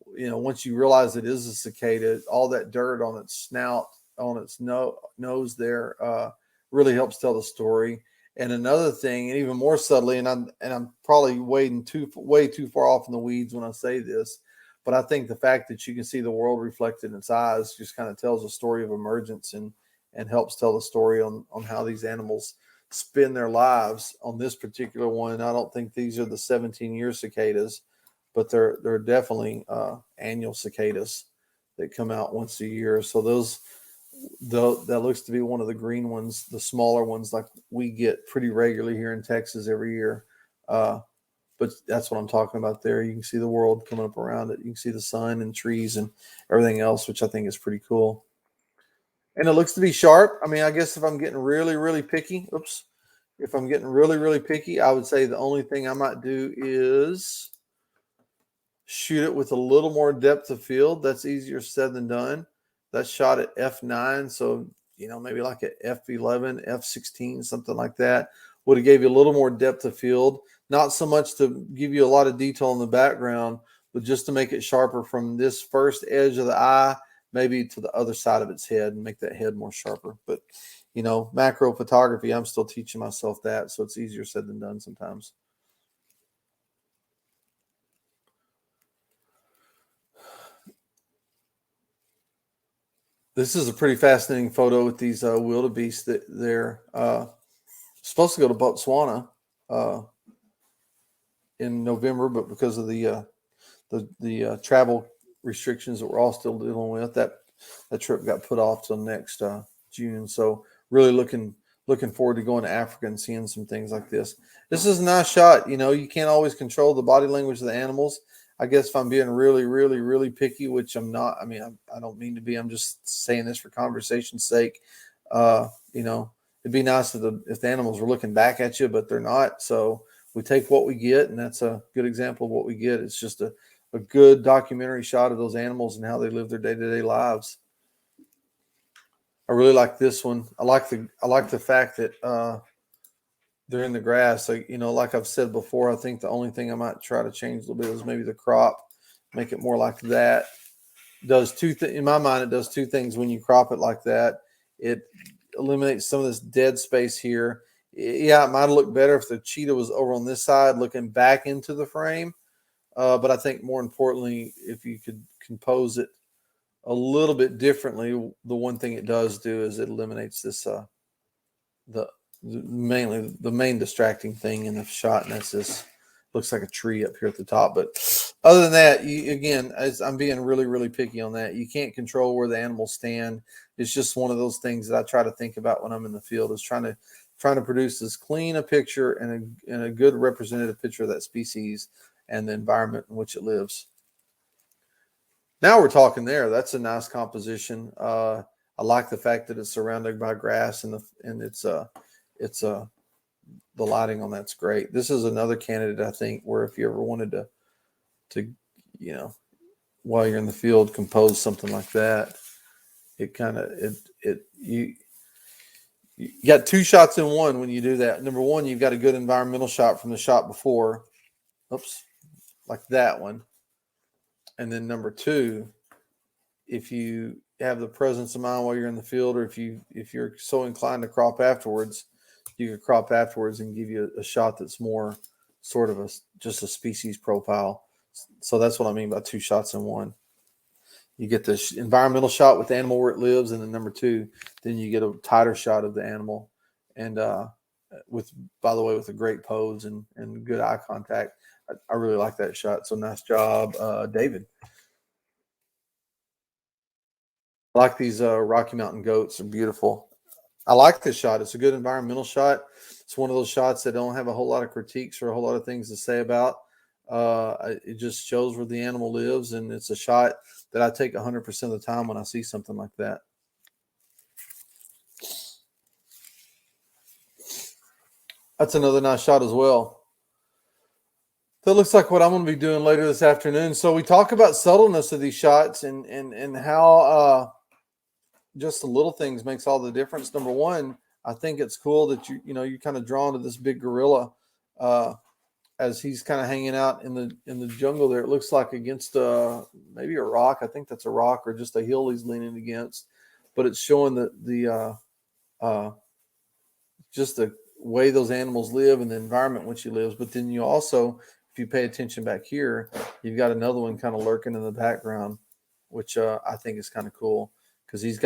once you realize it is a cicada, all that dirt on its snout, on its nose there, really helps tell the story. And another thing, and even more subtly, and I'm probably way too far off in the weeds when I say this, but I think the fact that you can see the world reflected in its eyes just kind of tells a story of emergence, and helps tell the story on how these animals spend their lives. On this particular one, I don't think these are the 17-year cicadas, but they're definitely annual cicadas that come out once a year. So that looks to be one of the green ones, the smaller ones, like we get pretty regularly here in Texas every year. But that's what I'm talking about there. You can see the world coming up around it. You can see the sun and trees and everything else, which I think is pretty cool. And it looks to be sharp. I mean, I guess if I'm getting really, really picky, if I'm getting really, really picky, I would say the only thing I might do is shoot it with a little more depth of field. That's easier said than done. That's shot at f9, so maybe like at f11, f16, something like that. Would have gave you a little more depth of field, not so much to give you a lot of detail in the background, but just to make it sharper from this first edge of the eye, maybe to the other side of its head, and make that head more sharper. But macro photography, I'm still teaching myself that, so it's easier said than done sometimes. This is a pretty fascinating photo with these wildebeest that they're supposed to go to Botswana in November, but because of the travel restrictions that we're all still dealing with, that trip got put off till next June. So really looking looking forward to going to Africa and seeing some things like this. This is a nice shot. You can't always control the body language of the animals. I guess if I'm being really, really, really picky, which I'm not, I mean, I don't mean to be, I'm just saying this for conversation's sake. It'd be nice if the animals were looking back at you, but they're not. So we take what we get, and that's a good example of what we get. It's just a good documentary shot of those animals and how they live their day-to-day lives. I really like this one. I like the fact that they're in the grass. So, like I've said before, I think the only thing I might try to change a little bit is maybe the crop, make it more like that. In my mind, it does two things when you crop it like that. It eliminates some of this dead space here. Yeah, it might have looked better if the cheetah was over on this side looking back into the frame. But I think more importantly, if you could compose it a little bit differently, the one thing it does do is it eliminates this the main distracting thing in the shot, and that's this looks like a tree up here at the top. But other than that, as I'm being really, really picky on that. You can't control where the animals stand. It's just one of those things that I try to think about when I'm in the field, is trying to produce as clean a picture and a good representative picture of that species and the environment in which it lives. Now we're talking there. That's a nice composition. I like the fact that it's surrounded by grass and the lighting on that's great. This is another candidate, I think, where if you ever wanted to while you're in the field, compose something like that, you got two shots in one when you do that. Number one, you've got a good environmental shot from the shot before. Oops, like that one. And then number two, if you have the presence of mind while you're in the field, or if you're so inclined to crop afterwards, you could crop afterwards and give you a shot that's more sort of just a species profile. So that's what I mean by two shots in one. You get the environmental shot with the animal where it lives, and then number two, then you get a tighter shot of the animal, and by the way, with a great pose and good eye contact. I really like that shot. So nice job, David. I like these Rocky Mountain goats. They're beautiful. I like this shot. It's a good environmental shot. It's one of those shots that don't have a whole lot of critiques or a whole lot of things to say about. It just shows where the animal lives, and it's a shot that I take 100% of the time when I see something like that. That's another nice shot as well. That looks like what I'm going to be doing later this afternoon. So we talk about subtleness of these shots and how just the little things makes all the difference. Number one, I think it's cool that you're kind of drawn to this big gorilla as he's kind of hanging out in the jungle there. It looks like against maybe a rock. I think that's a rock or just a hill he's leaning against. But it's showing the just the way those animals live and the environment in which he lives. But then you also, if you pay attention back here, you've got another one kind of lurking in the background, which I think is kind of cool because he's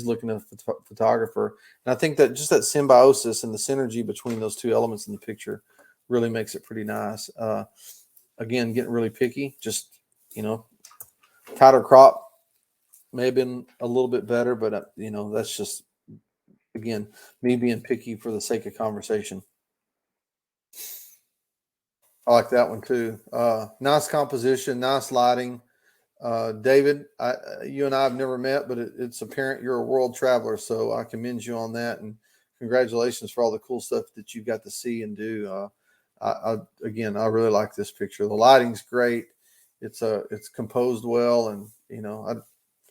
looking at the photographer. And I think that just that symbiosis and the synergy between those two elements in the picture really makes it pretty nice. Again, getting really picky, just, tighter crop may have been a little bit better, but that's just, again, me being picky for the sake of conversation. I like that one too. Nice composition, nice lighting. David, you and I have never met, but it's apparent you're a world traveler, so I commend you on that, and congratulations for all the cool stuff that you got to see and do. I really like this picture. The lighting's great. It's composed well, and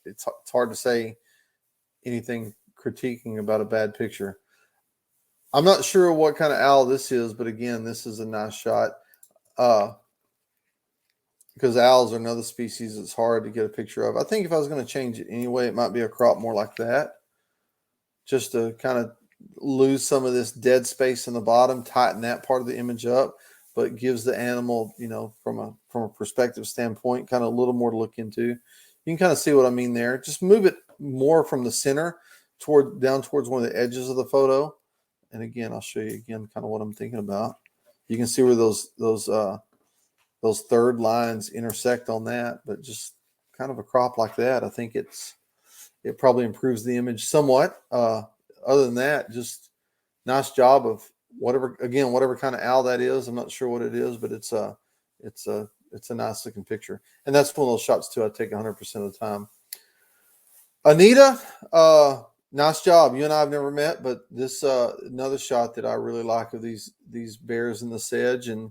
it's hard to say anything critiquing about a bad picture. I'm not sure what kind of owl this is, but again, this is a nice shot. Because owls are another species that's hard to get a picture of. I think if I was going to change it anyway, it might be a crop more like that, just to kind of lose some of this dead space in the bottom, tighten that part of the image up, but gives the animal, from a perspective standpoint, kind of a little more to look into. You can kind of see what I mean there. Just move it more from the center down towards one of the edges of the photo. And again, I'll show you again kind of what I'm thinking about. You can see where those third lines intersect on that, but just kind of a crop like that, I think it probably improves the image somewhat. Other than that, just nice job of whatever kind of owl that is. I'm not sure what it is, but it's a nice looking picture. And that's one of those shots too I take 100% of the time. Anita, nice job. You and I have never met, but this another shot that I really like of these bears in the sedge, and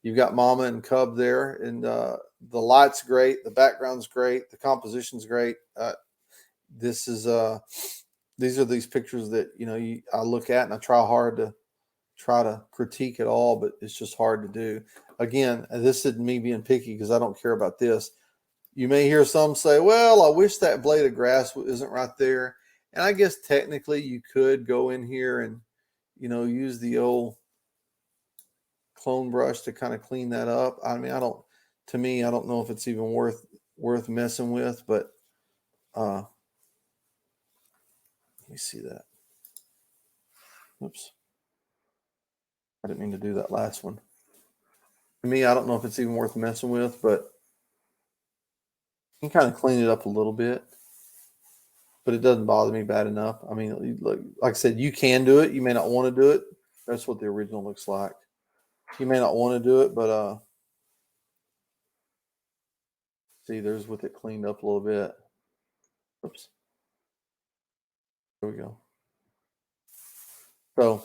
you've got mama and cub there, and the light's great, the background's great, the composition's great. This is these are these pictures that I look at and I try to critique it all, but it's just hard to do. Again, this isn't me being picky because I don't care about this. You may hear some say, well, I wish that blade of grass isn't right there. And I guess technically you could go in here and, use the old clone brush to kind of clean that up. I mean, I don't know if it's even worth messing with, but let me see that. Oops. I didn't mean to do that last one. To me, I don't know if it's even worth messing with, but you can kind of clean it up a little bit, but it doesn't bother me bad enough. I mean, like I said, you can do it. You may not want to do it. That's what the original looks like. You may not want to do it, but see, there's with it cleaned up a little bit. Oops. There we go. So,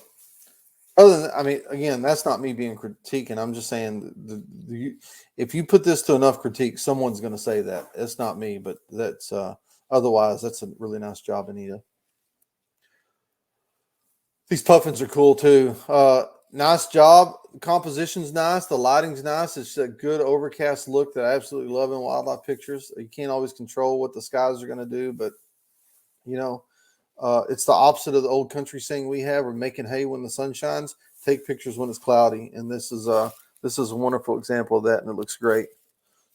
other than, I mean, again, that's not me being critiquing. I'm just saying if you put this to enough critique, someone's going to say that. It's not me, but that's otherwise, that's a really nice job, Anita. These puffins are cool too. Nice job. Composition's nice. The lighting's nice. It's a good overcast look that I absolutely love in wildlife pictures. You can't always control what the skies are going to do, but it's the opposite of the old country saying we have: we're making hay when the sun shines, take pictures when it's cloudy. And this is a wonderful example of that, and it looks great.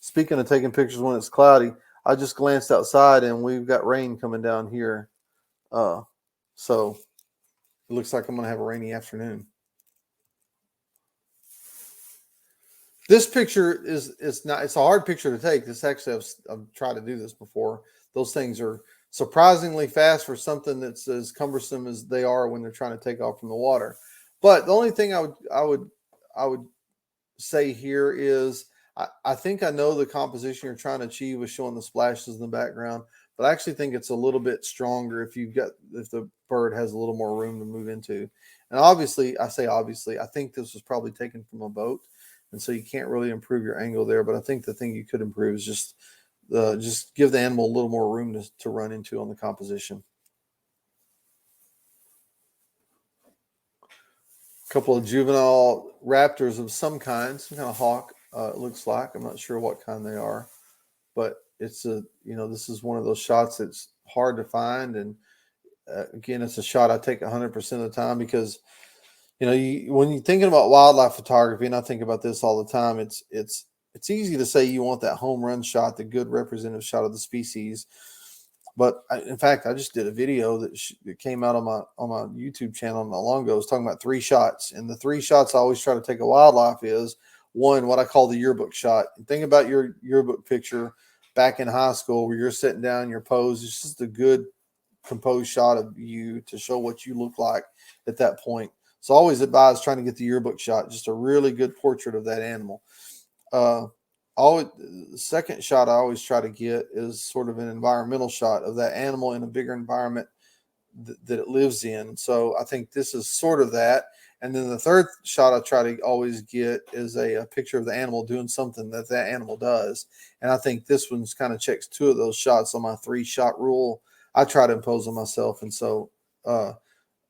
Speaking of taking pictures when it's cloudy, I just glanced outside and we've got rain coming down here. So it looks like I'm going to have a rainy afternoon. This picture it's a hard picture to take. This actually, I've tried to do this before. Those things are surprisingly fast for something that's as cumbersome as they are when they're trying to take off from the water. But the only thing I would say here is I think I know the composition you're trying to achieve with showing the splashes in the background, but I actually think it's a little bit stronger if the bird has a little more room to move into. And obviously, I think this was probably taken from a boat, and so you can't really improve your angle there. But I think the thing you could improve is just give the animal a little more room to run into on the composition. A couple of juvenile raptors of some kind of hawk. It looks like. I'm not sure what kind they are, but it's this is one of those shots that's hard to find, and again, it's a shot I take 100% of the time because when you're thinking about wildlife photography, and I think about this all the time, it's easy to say you want that home run shot, the good representative shot of the species. But in fact, I just did a video that came out on my YouTube channel not long ago. I was talking about 3 shots, and the 3 shots I always try to take a wildlife is one, what I call the yearbook shot. And think about your yearbook picture back in high school where you're sitting down, your pose. It's just a good composed shot of you to show what you look like at that point. So I always advise trying to get the yearbook shot, just a really good portrait of that animal. The second shot I always try to get is sort of an environmental shot of that animal in a bigger environment that it lives in. So I think this is sort of that. And then the third shot I try to always get is a picture of the animal doing something that animal does. And I think this one's kind of checks 2 of those shots on my 3-shot rule I try to impose on myself. And so,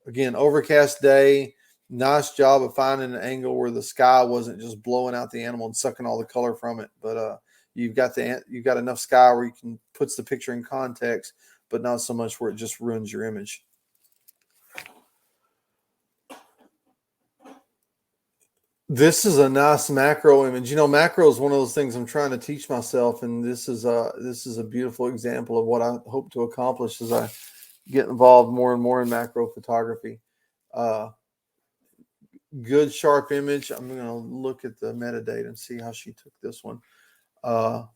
again, overcast day, nice job of finding an angle where the sky wasn't just blowing out the animal and sucking all the color from it. But you've got enough sky where you can puts the picture in context, but not so much where it just ruins your image. This is a nice macro image. Macro is one of those things I'm trying to teach myself, and this is a beautiful example of what I hope to accomplish as I get involved more and more in macro photography. Good sharp image. I'm going to look at the metadata and see how she took this one. Shot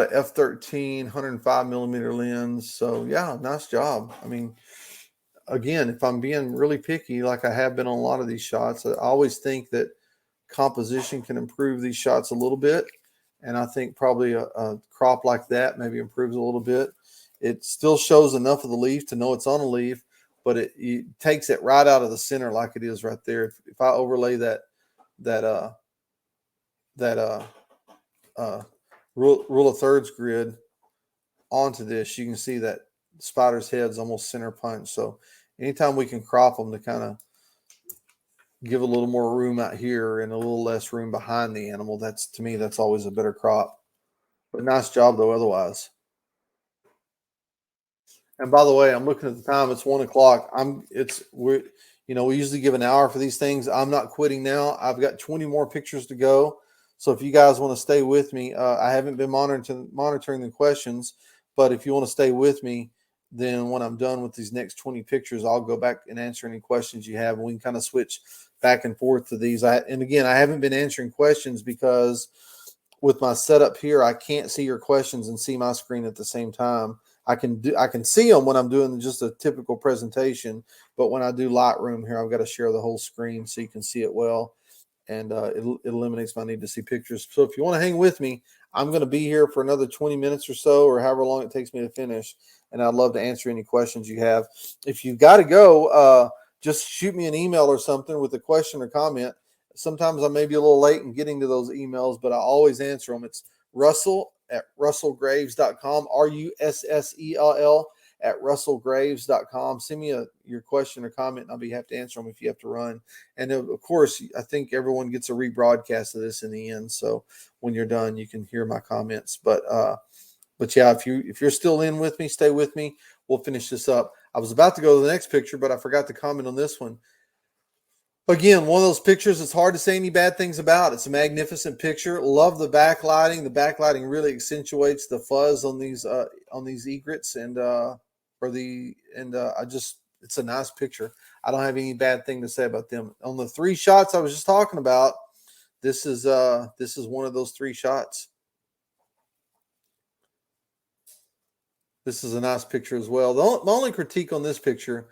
at f13, 105 millimeter lens. So yeah, nice job. I mean, again, if I'm being really picky, like I have been on a lot of these shots, I always think that composition can improve these shots a little bit. And I think probably a crop like that maybe improves a little bit. It still shows enough of the leaf to know it's on a leaf, but it takes it right out of the center like it is right there. If I overlay that rule of thirds grid onto this, you can see that spider's head's almost center punch. So anytime we can crop them to kind of give a little more room out here and a little less room behind the animal, that's, to me, that's always a better crop. But nice job though otherwise. And by the way, I'm looking at the time. It's 1 o'clock. We usually give an hour for these things. I'm not quitting now. I've got 20 more pictures to go. So if you guys want to stay with me, I haven't been monitoring the questions, but if you want to stay with me, then when I'm done with these next 20 pictures, I'll go back and answer any questions you have. And we can kind of switch back and forth to these. And again, I haven't been answering questions because with my setup here, I can't see your questions and see my screen at the same time. I can see them when I'm doing just a typical presentation, but when I do Lightroom here, I've got to share the whole screen so you can see it well, and it eliminates my need to see pictures. So if you want to hang with me, I'm going to be here for another 20 minutes or so, or however long it takes me to finish, and I'd love to answer any questions you have. If you've got to go, just shoot me an email or something with a question or comment. Sometimes I may be a little late in getting to those emails, but I always answer them. It's russell@russellgraves.com, RUSSELL @russellgraves.com. Send me your question or comment, and I'll be happy to answer them if you have to run. And of course, I think everyone gets a rebroadcast of this in the end. So when you're done, you can hear my comments. But yeah, if you're still in with me, stay with me. We'll finish this up. I was about to go to the next picture, but I forgot to comment on this one. Again, one of those pictures it's hard to say any bad things about. It's a magnificent picture. Love the backlighting. The backlighting really accentuates the fuzz on these egrets, it's a nice picture. I don't have any bad thing to say about them. On the 3 shots I was just talking about, this is one of those 3 shots. This is a nice picture as well. The only critique on this picture,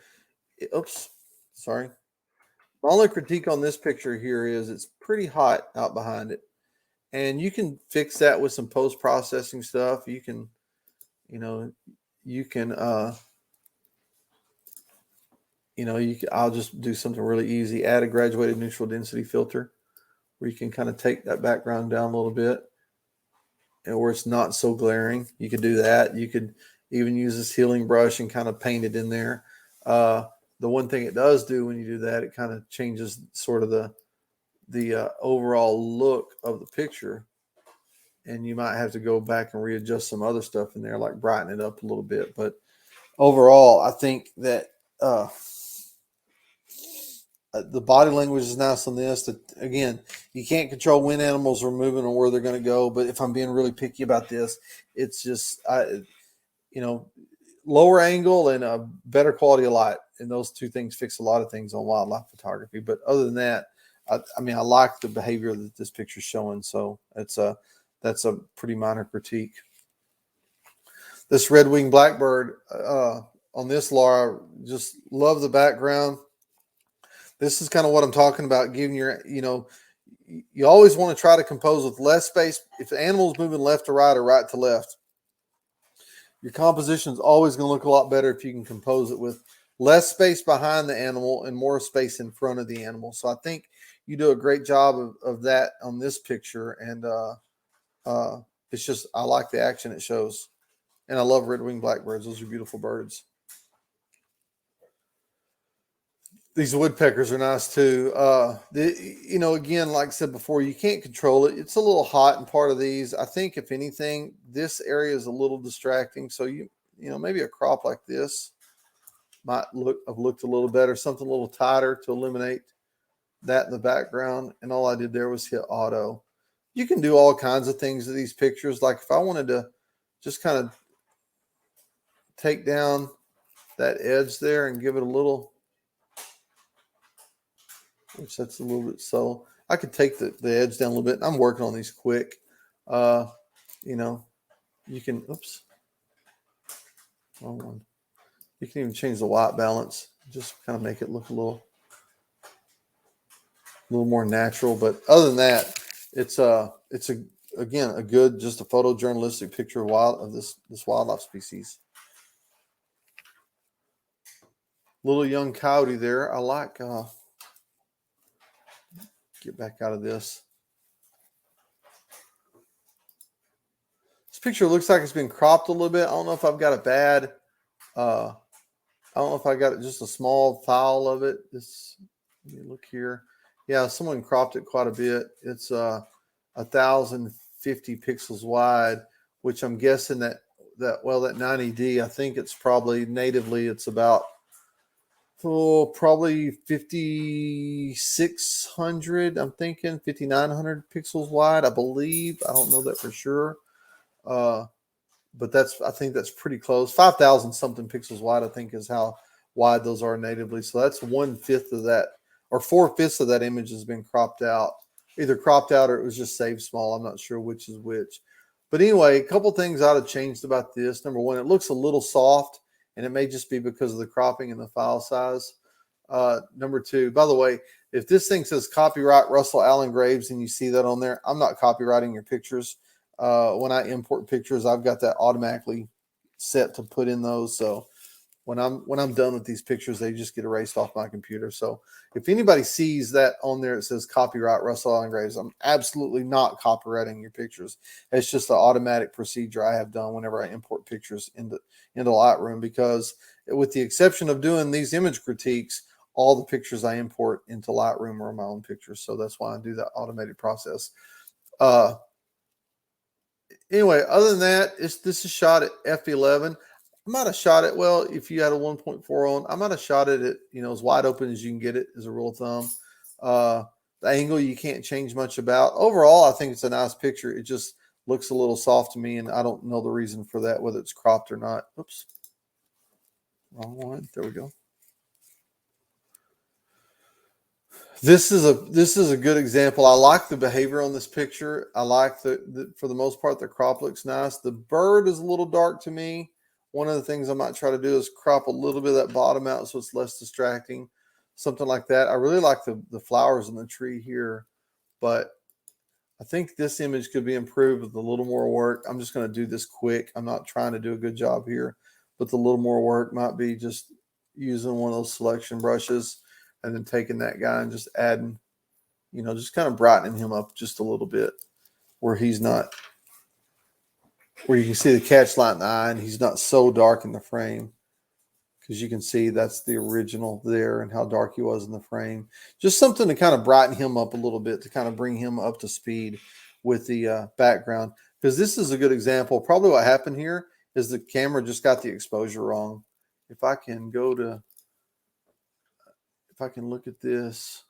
my only critique on this picture here is it's pretty hot out behind it. And you can fix that with some post-processing stuff. I'll just do something really easy. Add a graduated neutral density filter where you can kind of take that background down a little bit and where it's not so glaring. You could do that. You could even use this healing brush and kind of paint it in there. The one thing it does do when you do that, it kind of changes sort of the overall look of the picture. And you might have to go back and readjust some other stuff in there, like brighten it up a little bit. But overall, I think that the body language is nice on this. Again, you can't control when animals are moving or where they're going to go. But if I'm being really picky about this, it's just, lower angle and a better quality of light. And those 2 things fix a lot of things on wildlife photography. But other than that, I like the behavior that this picture's showing. So that's a pretty minor critique. This red wing blackbird on this Laura, just love the background. This is kind of what I'm talking about. Giving you always want to try to compose with less space. If the animal's moving left to right or right to left, your composition is always going to look a lot better if you can compose it with less space behind the animal and more space in front of the animal. So I think you do a great job of that on this picture. And it's just, I like the action it shows. And I love red-winged blackbirds. Those are beautiful birds. These woodpeckers are nice too. Again, like I said before, you can't control it. It's a little hot in part of these. I think if anything, this area is a little distracting. So maybe a crop like this might have looked a little better, something a little tighter to eliminate that in the background. And all I did there was hit auto. You can do all kinds of things to these pictures. Like if I wanted to just kind of take down that edge there and give it a little, which that's a little bit subtle. I could take the edge down a little bit. I'm working on these quick. You can, wrong one. You can even change the white balance just kind of make it look a little more natural. But other than that, it's again a good, just a photojournalistic picture of this wildlife species. Little young coyote there. I like. Get back out of this. This picture looks like it's been cropped a little bit. I don't know if I've got a bad. I don't know if I got just a small file of it. Let me look here. Yeah, someone cropped it quite a bit. It's 1050 pixels wide, which I'm guessing that 90D. I think it's probably natively it's about probably 5600. I'm thinking 5900 pixels wide. I believe. I don't know that for sure. But I think that's pretty close. 5,000 something pixels wide, I think, is how wide those are natively. So that's 1/5 of that, or 4/5 of that image has been cropped out. Either cropped out or it was just saved small. I'm not sure which is which. But anyway, a couple things I'd have changed about this. Number one, it looks a little soft, and it may just be because of the cropping and the file size. Number two, by the way, if this thing says copyright Russell Allen Graves and you see that on there, I'm not copyrighting your pictures. When I import pictures, I've got that automatically set to put in those. So when I'm done with these pictures, they just get erased off my computer. So if anybody sees that on there, it says copyright Russell Allen Graves, I'm absolutely not copyrighting your pictures. It's just an automatic procedure I have done whenever I import pictures into Lightroom, because with the exception of doing these image critiques, all the pictures I import into Lightroom are my own pictures. So that's why I do that automated process. Anyway, other than that, this is shot at f11. I might have shot it, well, if you had a 1.4 on, I might have shot it at, as wide open as you can get it as a rule of thumb. The angle you can't change much about. Overall, I think it's a nice picture. It just looks a little soft to me, and I don't know the reason for that, whether it's cropped or not. Oops. Wrong one. There we go. This is a good example. I like the behavior on this picture. I like for the most part, the crop looks nice. The bird is a little dark to me. One of the things I might try to do is crop a little bit of that bottom out so it's less distracting, something like that. I really like the flowers in the tree here, but I think this image could be improved with a little more work. I'm just going to do this quick. I'm not trying to do a good job here, but the little more work might be just using one of those selection brushes and then taking that guy and just adding, just kind of brightening him up just a little bit where he's not, where you can see the catch light in the eye and he's not so dark in the frame. Because you can see that's the original there and how dark he was in the frame. Just something to kind of brighten him up a little bit, to kind of bring him up to speed with the background. Because this is a good example. Probably what happened here is the camera just got the exposure wrong. If I can look at this,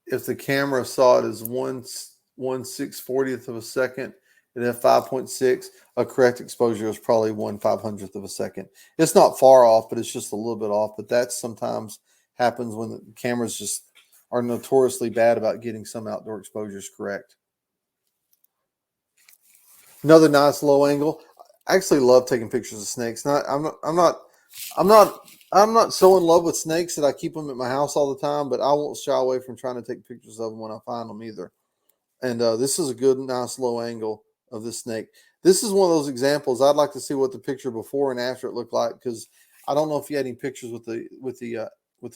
if the camera saw it as 1/640th of a second, it'd have 5.6. A correct exposure is probably 1/500th of a second. It's not far off, but it's just a little bit off. But that sometimes happens when the cameras just are notoriously bad about getting some outdoor exposures correct. Another nice low angle. I actually love taking pictures of snakes. I'm not so in love with snakes that I keep them at my house all the time, but I won't shy away from trying to take pictures of them when I find them either. And this is a good, nice low angle of this snake. This is one of those examples. I'd like to see what the picture before and after it looked like, because I don't know if you had any pictures with the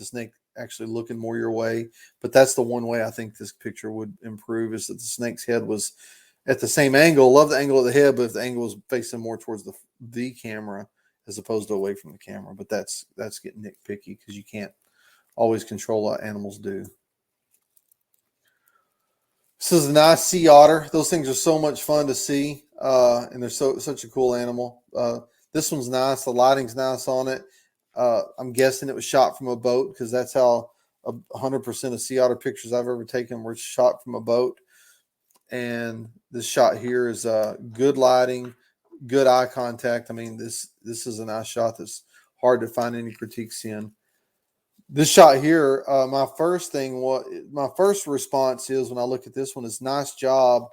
snake actually looking more your way. But that's the one way I think this picture would improve, is that the snake's head was at the same angle. Love the angle of the head, but if the angle was facing more towards the camera as opposed to away from the camera. But that's getting nitpicky because you can't always control what animals do. This is a nice sea otter. Those things are so much fun to see, and they're such a cool animal. This one's nice. The lighting's nice on it. I'm guessing it was shot from a boat, because that's how 100% of sea otter pictures I've ever taken were shot from a boat. And this shot here is good lighting, good eye contact. I mean, this is a nice shot that's hard to find any critiques in. This shot here, my first response is, when I look at this one, is nice job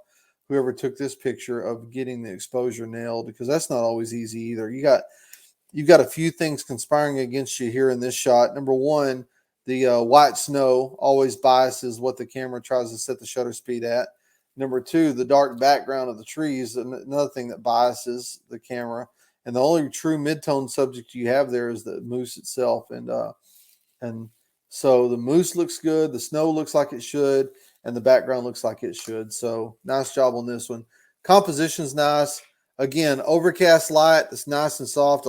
whoever took this picture of getting the exposure nailed, because that's not always easy either. You've got a few things conspiring against you here in this shot. Number one, the white snow always biases what the camera tries to set the shutter speed at. Number two, the dark background of the trees, another thing that biases the camera. And the only true mid-tone subject you have there is the moose itself. And so the moose looks good, the snow looks like it should, and the background looks like it should. So nice job on this one. Composition's nice. Again, overcast light. It's nice and soft.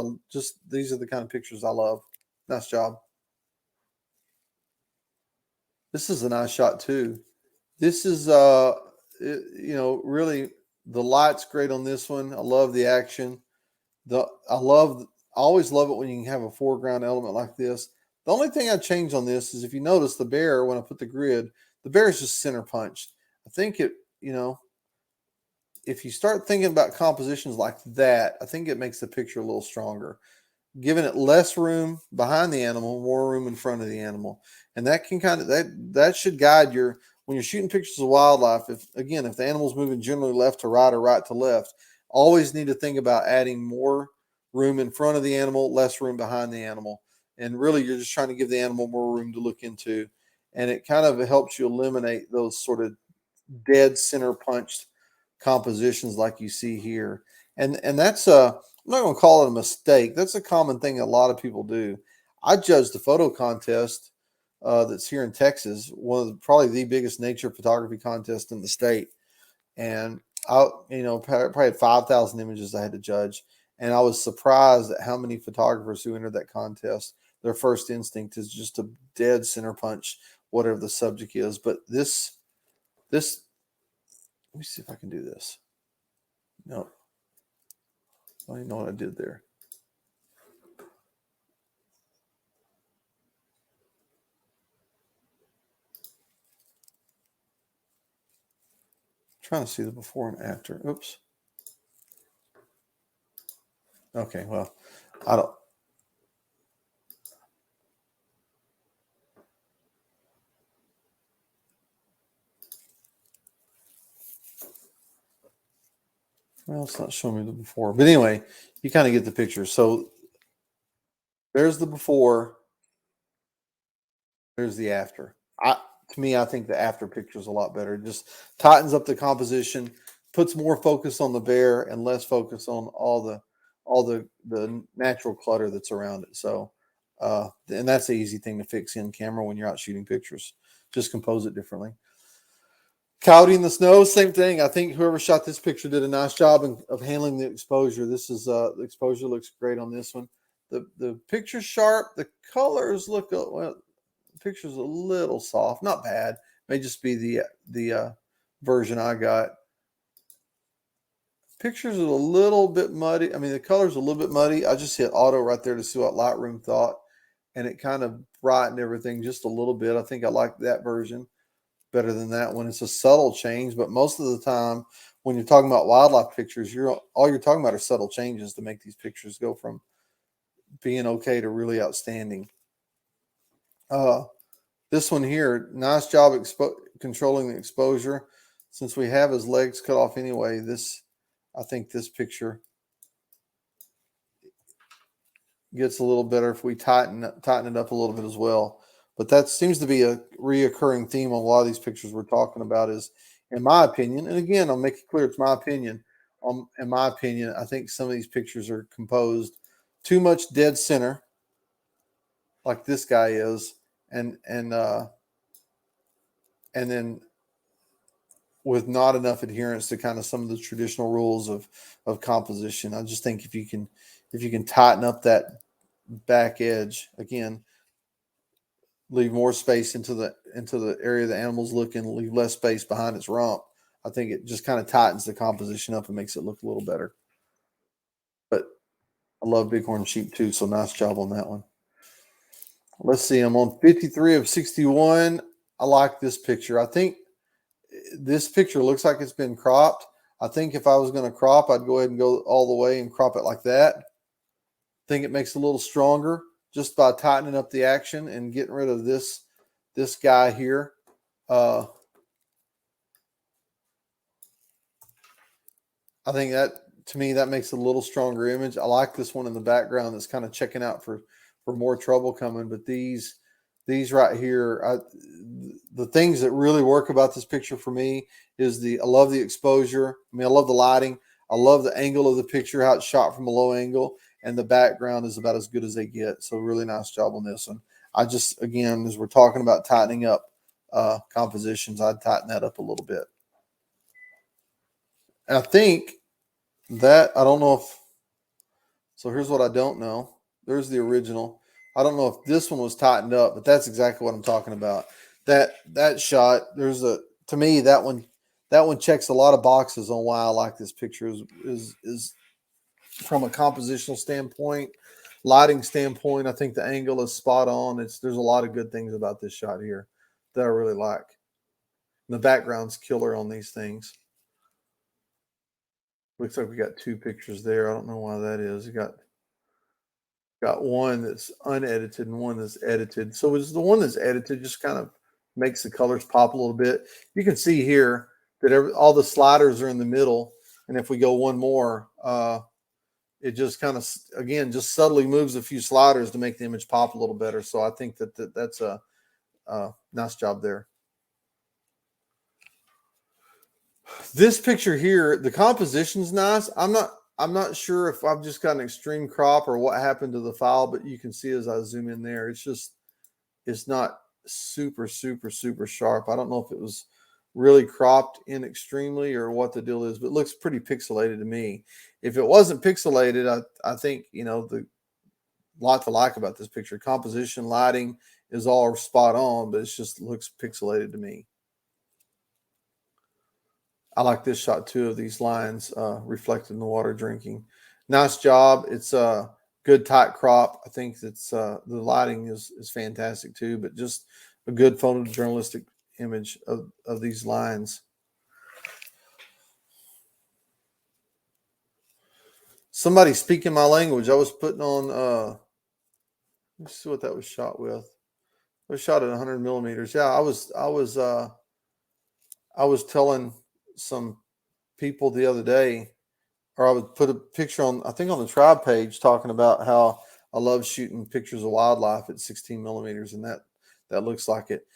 These are the kind of pictures I love. Nice job. This is a nice shot too. This is really the light's great on this one. I love the action. I always love it when you can have a foreground element like this. The only thing I change on this is if you notice the bear, when I put the grid, the bear is just center punched. I think if you start thinking about compositions like that, I think it makes the picture a little stronger, giving it less room behind the animal, more room in front of the animal. And that can that should guide when you're shooting pictures of wildlife. If the animal's moving generally left to right or right to left, always need to think about adding more room in front of the animal, less room behind the animal. And really, you're just trying to give the animal more room to look into. And it kind of helps you eliminate those sort of dead center punched compositions like you see here. And that's I'm not going to call it a mistake. That's a common thing a lot of people do. I judged the photo contest that's here in Texas, probably the biggest nature photography contest in the state. And I, probably had 5,000 images I had to judge. And I was surprised at how many photographers who entered that contest, their first instinct is just to dead center punch whatever the subject is. But this, let me see if I can do this. No, I don't even know what I did there. Trying to see the before and after. Oops. Okay, well, I don't. Well, it's not showing me the before. But anyway, you kind of get the picture. So there's the before. There's the after. To me, I think the after picture is a lot better. It just tightens up the composition, puts more focus on the bear and less focus on all the natural clutter that's around it. So, and that's the easy thing to fix in camera when you're out shooting pictures. Just compose it differently. Coyote in the snow, same thing. I think whoever shot this picture did a nice job of handling the exposure. This is the exposure looks great on this one. The picture's sharp. The colors look well. The picture's a little soft, not bad. May just be the version I got. Pictures are a little bit muddy. I mean, the color's a little bit muddy. I just hit auto right there to see what Lightroom thought, and it kind of brightened everything just a little bit. I think I like that version better than that one. It's a subtle change, but most of the time when you're talking about wildlife pictures, all you're talking about are subtle changes to make these pictures go from being okay to really outstanding. This one here, nice job controlling the exposure. Since we have his legs cut off anyway, I think this picture gets a little better if we tighten it up a little bit as well. But that seems to be a reoccurring theme on a lot of these pictures we're talking about is, in my opinion, and again, I'll make it clear it's my opinion. In my opinion, I think some of these pictures are composed too much dead center, like this guy is, and then with not enough adherence to kind of some of the traditional rules of composition. I just think if you can tighten up that back edge again, leave more space into the area the animal's looking, leave less space behind its rump, I think it just kind of tightens the composition up and makes it look a little better. But I love bighorn sheep too, so nice job on that one. Let's see, I'm on 53 of 61. I like this picture. I think this picture looks like it's been cropped. I think if I was going to crop, I'd go ahead and go all the way and crop it like that. I think it makes it a little stronger just by tightening up the action and getting rid of this guy here. I think that, to me, that makes a little stronger image. I like this one in the background that's kind of checking out for more trouble coming. But these right here, the things that really work about this picture for me is I love the exposure. I mean, I love the lighting. I love the angle of the picture, how it's shot from a low angle, and the background is about as good as they get. So really nice job on this one. I just, again, as we're talking about tightening up compositions, I'd tighten that up a little bit. And I think that, I don't know if, so here's what I don't know. There's the original. I don't know if this one was tightened up, but that's exactly what I'm talking about. That shot, to me, that one checks a lot of boxes on why I like this picture is from a compositional standpoint, lighting standpoint. I think the angle is spot on. There's a lot of good things about this shot here that I really like. And the background's killer on these things. Looks like we got two pictures there. I don't know why that is. You got one that's unedited and one that's edited. So it's the one that's edited just kind of makes the colors pop a little bit. You can see here that all the sliders are in the middle. And if we go one more, it just kind of, again, just subtly moves a few sliders to make the image pop a little better. So I think that's a nice job there. This picture here, the composition's nice. I'm not sure if I've just got an extreme crop or what happened to the file, but you can see as I zoom in there, it's not super, super, super sharp. I don't know if it was really cropped in extremely or what the deal is, but it looks pretty pixelated to me. If it wasn't pixelated, I think, the lot to like about this picture. Composition, lighting is all spot on, but it just looks pixelated to me. I like this shot too of these lines reflected in the water drinking. Nice job. It's a good tight crop. I think that's the lighting is fantastic too, but just a good photojournalistic image of these lines. Somebody speaking my language. I was putting on let's see what that was shot with. It was shot at 100 millimeters. Yeah, I was telling some people the other day, or I would put a picture on, I think on the tribe page, talking about how I love shooting pictures of wildlife at 16 millimeters, and that looks like it.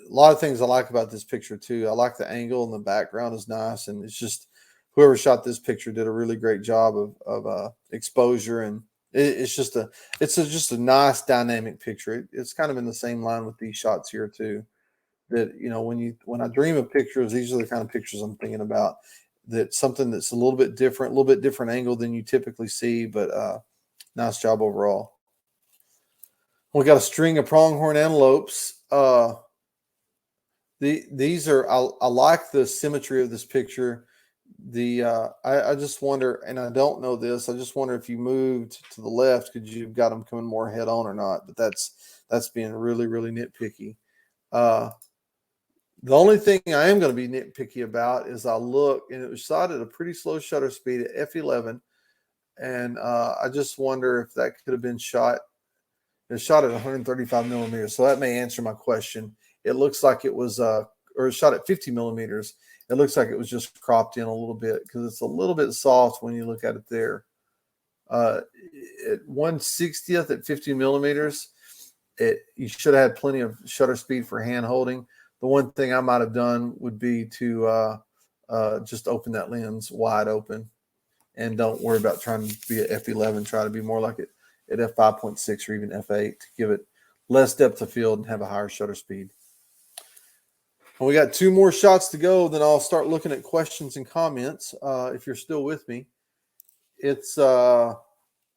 A lot of things I like about this picture too. I like the angle and the background is nice, and it's just whoever shot this picture did a really great job of exposure, and it's just a nice dynamic picture. It's kind of in the same line with these shots here too. That when I dream of pictures, these are the kind of pictures I'm thinking about. That something that's a little bit different angle than you typically see, but nice job overall. We got a string of pronghorn antelopes. These are I like the symmetry of this picture. I just wonder, and I don't know this. I just wonder if you moved to the left, could you have got them coming more head on or not? But that's being really, really nitpicky. The only thing I am going to be nitpicky about is I look, and it was shot at a pretty slow shutter speed at f11, and I just wonder if that could have been shot. It was shot at 135 millimeters, so that may answer my question. It looks like it was, or shot at 50 millimeters. It looks like it was just cropped in a little bit because it's a little bit soft when you look at it there. At 1/60th at 50 millimeters, you should have had plenty of shutter speed for hand holding. The one thing I might have done would be to just open that lens wide open and don't worry about trying to be at f11. Try to be more like it at f5.6 or even f8 to give it less depth of field and have a higher shutter speed. And we got two more shots to go. Then I'll start looking at questions and comments. If you're still with me, it's I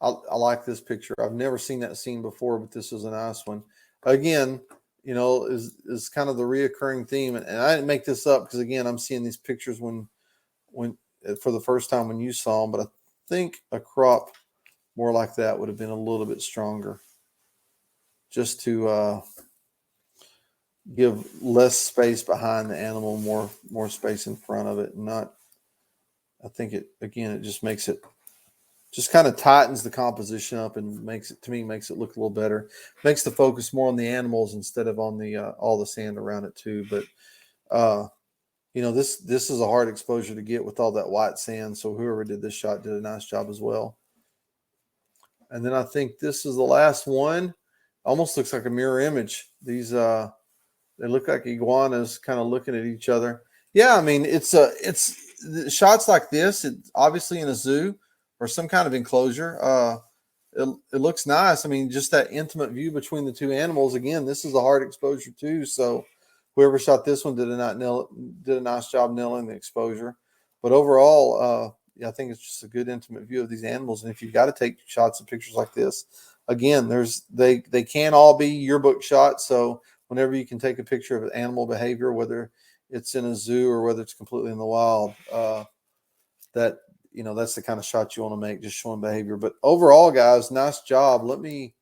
like this picture. I've never seen that scene before, but this is a nice one. Again, is kind of the reoccurring theme. And I didn't make this up because, again, I'm seeing these pictures when for the first time when you saw them, but I think a crop more like that would have been a little bit stronger just to give less space behind the animal, more space in front of it. And not, I think it just makes it, just kind of tightens the composition up and makes it look a little better. Makes the focus more on the animals instead of on the all the sand around it too. But this is a hard exposure to get with all that white sand. So whoever did this shot did a nice job as well. And then I think this is the last one. Almost looks like a mirror image. These they look like iguanas kind of looking at each other. Yeah, I mean it's shots like this. It's obviously in a zoo or some kind of enclosure. It looks nice. I mean, just that intimate view between the two animals. Again, this is a hard exposure too. So whoever shot this one did a nice job nailing the exposure. But overall, yeah, I think it's just a good intimate view of these animals. And if you've got to take shots of pictures like this, again, they can't all be yearbook shots. So whenever you can take a picture of animal behavior, whether it's in a zoo or whether it's completely in the wild, that's the kind of shot you want to make, just showing behavior. But overall, guys, nice job. Let me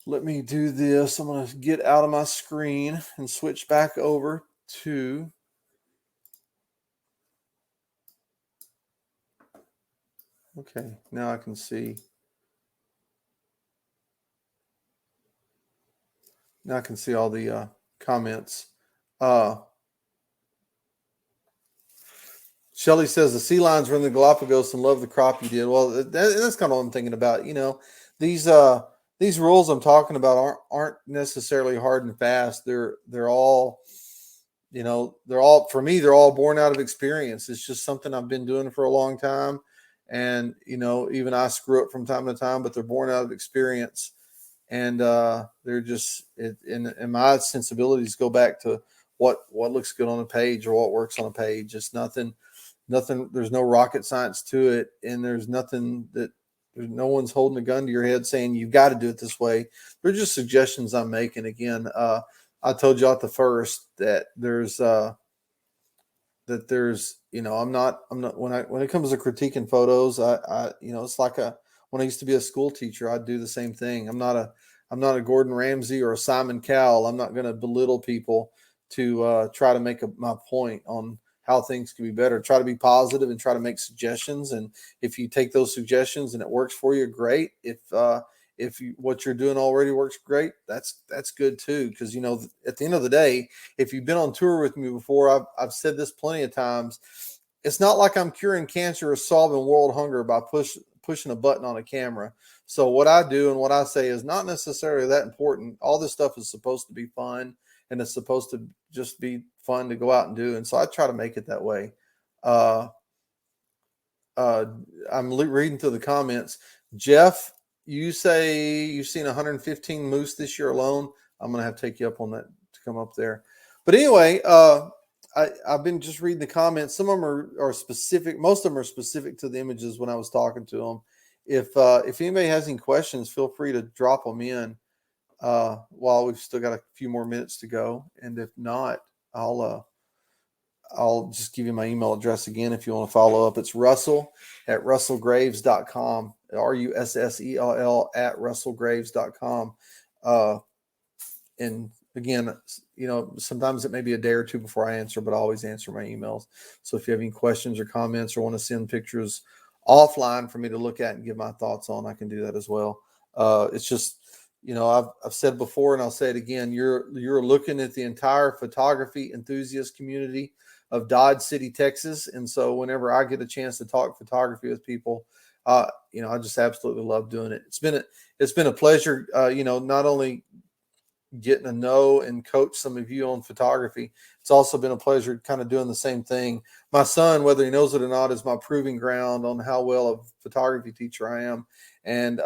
do this. I'm going to get out of my screen and switch back over to okay. Now I can see. Now I can see all the comments. Shelly says the sea lions were in the Galapagos and love the crop you did. Well, that's kind of what I'm thinking about. These rules I'm talking about aren't necessarily hard and fast. They're all, for me, they're all born out of experience. It's just something I've been doing for a long time. And, even I screw up from time to time, but they're born out of experience. And they're just, and my sensibilities go back to what looks good on a page or what works on a page. It's nothing, there's no rocket science to it. And there's no one's holding a gun to your head saying you've got to do it this way. They're just suggestions I'm making. Again, I told you at the first that there's I'm not when it comes to critiquing photos, it's like when I used to be a school teacher, I'd do the same thing. I'm not a Gordon Ramsay or a Simon Cowell. I'm not going to belittle people to try to make my point on how things can be better. Try to be positive and try to make suggestions. And if you take those suggestions and it works for you, great. If what you're doing already works, great. That's good too. Because at the end of the day, if you've been on tour with me before, I've said this plenty of times. It's not like I'm curing cancer or solving world hunger by pushing a button on a camera. So what I do and what I say is not necessarily that important. All this stuff is supposed to be fun, and it's supposed to just be fun to go out and do. And so I try to make it that way. I'm reading through the comments. Jeff, you say you've seen 115 moose this year alone. I'm going to have to take you up on that to come up there. But anyway, I've been just reading the comments. Some of them are specific. Most of them are specific to the images when I was talking to them. If anybody has any questions, feel free to drop them in while we've still got a few more minutes to go. And if not, I'll just give you my email address again if you want to follow up. It's russell@russellgraves.com, RUSSELL @russellgraves.com. And again, sometimes it may be a day or two before I answer, but I always answer my emails. So if you have any questions or comments or want to send pictures offline for me to look at and give my thoughts on, I can do that as well. It's just, I've said before and I'll say it again, you're looking at the entire photography enthusiast community of Dodge City, Texas. And so whenever I get a chance to talk photography with people, I just absolutely love doing it. It's been a pleasure, not only getting to know and coach some of you on photography. It's also been a pleasure kind of doing the same thing. My son, whether he knows it or not, is my proving ground on how well a photography teacher I am. And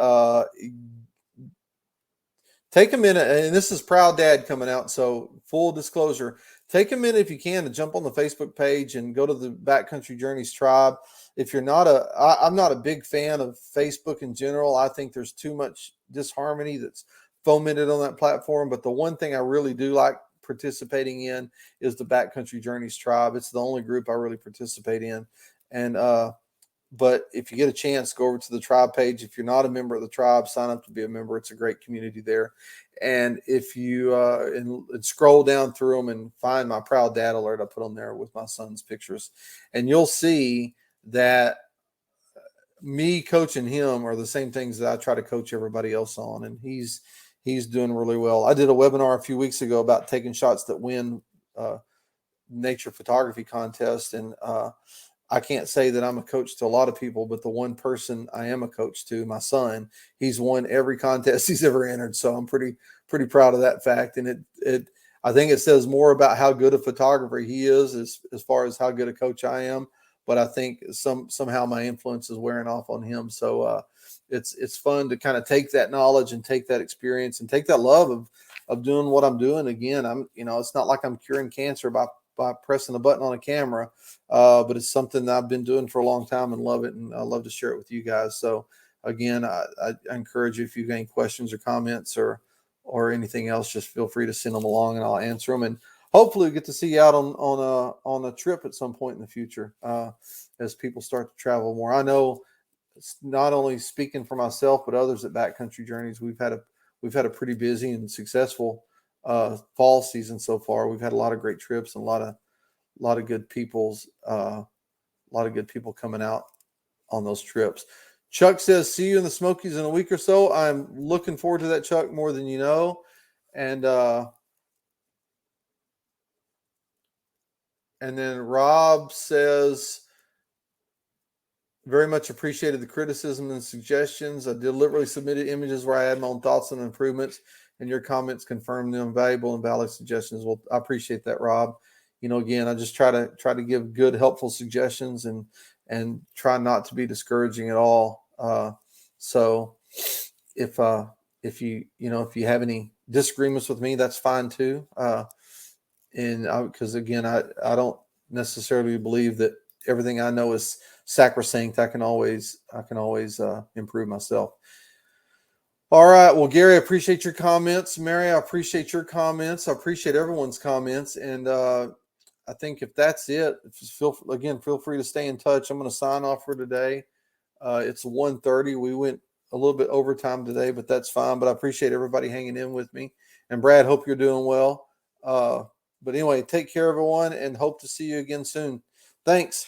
take a minute, and this is Proud Dad coming out, so full disclosure, take a minute if you can to jump on the Facebook page and go to the Backcountry Journeys tribe. If you're not I'm not a big fan of Facebook in general. I think there's too much disharmony that's fomented on that platform. But the one thing I really do like participating in is the Backcountry Journeys tribe. It's the only group I really participate in. And but if you get a chance, go over to the tribe page. If you're not a member of the tribe, sign up to be a member. It's a great community there. And if you and scroll down through them and find my Proud Dad alert I put on there with my son's pictures, and you'll see that me coaching him are the same things that I try to coach everybody else on. And he's doing really well. I did a webinar a few weeks ago about taking shots that win nature photography contest. And I can't say that I'm a coach to a lot of people, but the one person I am a coach to, my son, he's won every contest he's ever entered. So I'm pretty proud of that fact. And I think it says more about how good a photographer he is as far as how good a coach I am. But I think somehow my influence is wearing off on him. So it's fun to kind of take that knowledge and take that experience and take that love of doing what I'm doing. Again, it's not like I'm curing cancer by pressing a button on a camera, but it's something that I've been doing for a long time and love it. And I love to share it with you guys. So again, I encourage you, if you've got any questions or comments or anything else, just feel free to send them along and I'll answer them. And hopefully we get to see you out on a trip at some point in the future, as people start to travel more. I know it's not only speaking for myself, but others at Backcountry Journeys. We've had a pretty busy and successful fall season so far. We've had a lot of great trips and a lot of good people coming out on those trips. Chuck says, see you in the Smokies in a week or so. I'm looking forward to that, Chuck, more than you know. And then Rob says, very much appreciated the criticism and suggestions. I deliberately submitted images where I had my own thoughts and improvements, and your comments confirmed them valuable and valid suggestions. Well, I appreciate that, Rob. Again, I just try to give good, helpful suggestions and try not to be discouraging at all. So if you have any disagreements with me, that's fine too. Because again, I don't necessarily believe that everything I know is sacrosanct. I can always improve myself. All right. Well, Gary, I appreciate your comments. Mary, I appreciate your comments. I appreciate everyone's comments. And I think if that's it, feel free to stay in touch. I'm going to sign off for today. It's 1:30. We went a little bit overtime today, but that's fine. But I appreciate everybody hanging in with me. And Brad, hope you're doing well. But anyway, take care, everyone, and hope to see you again soon. Thanks.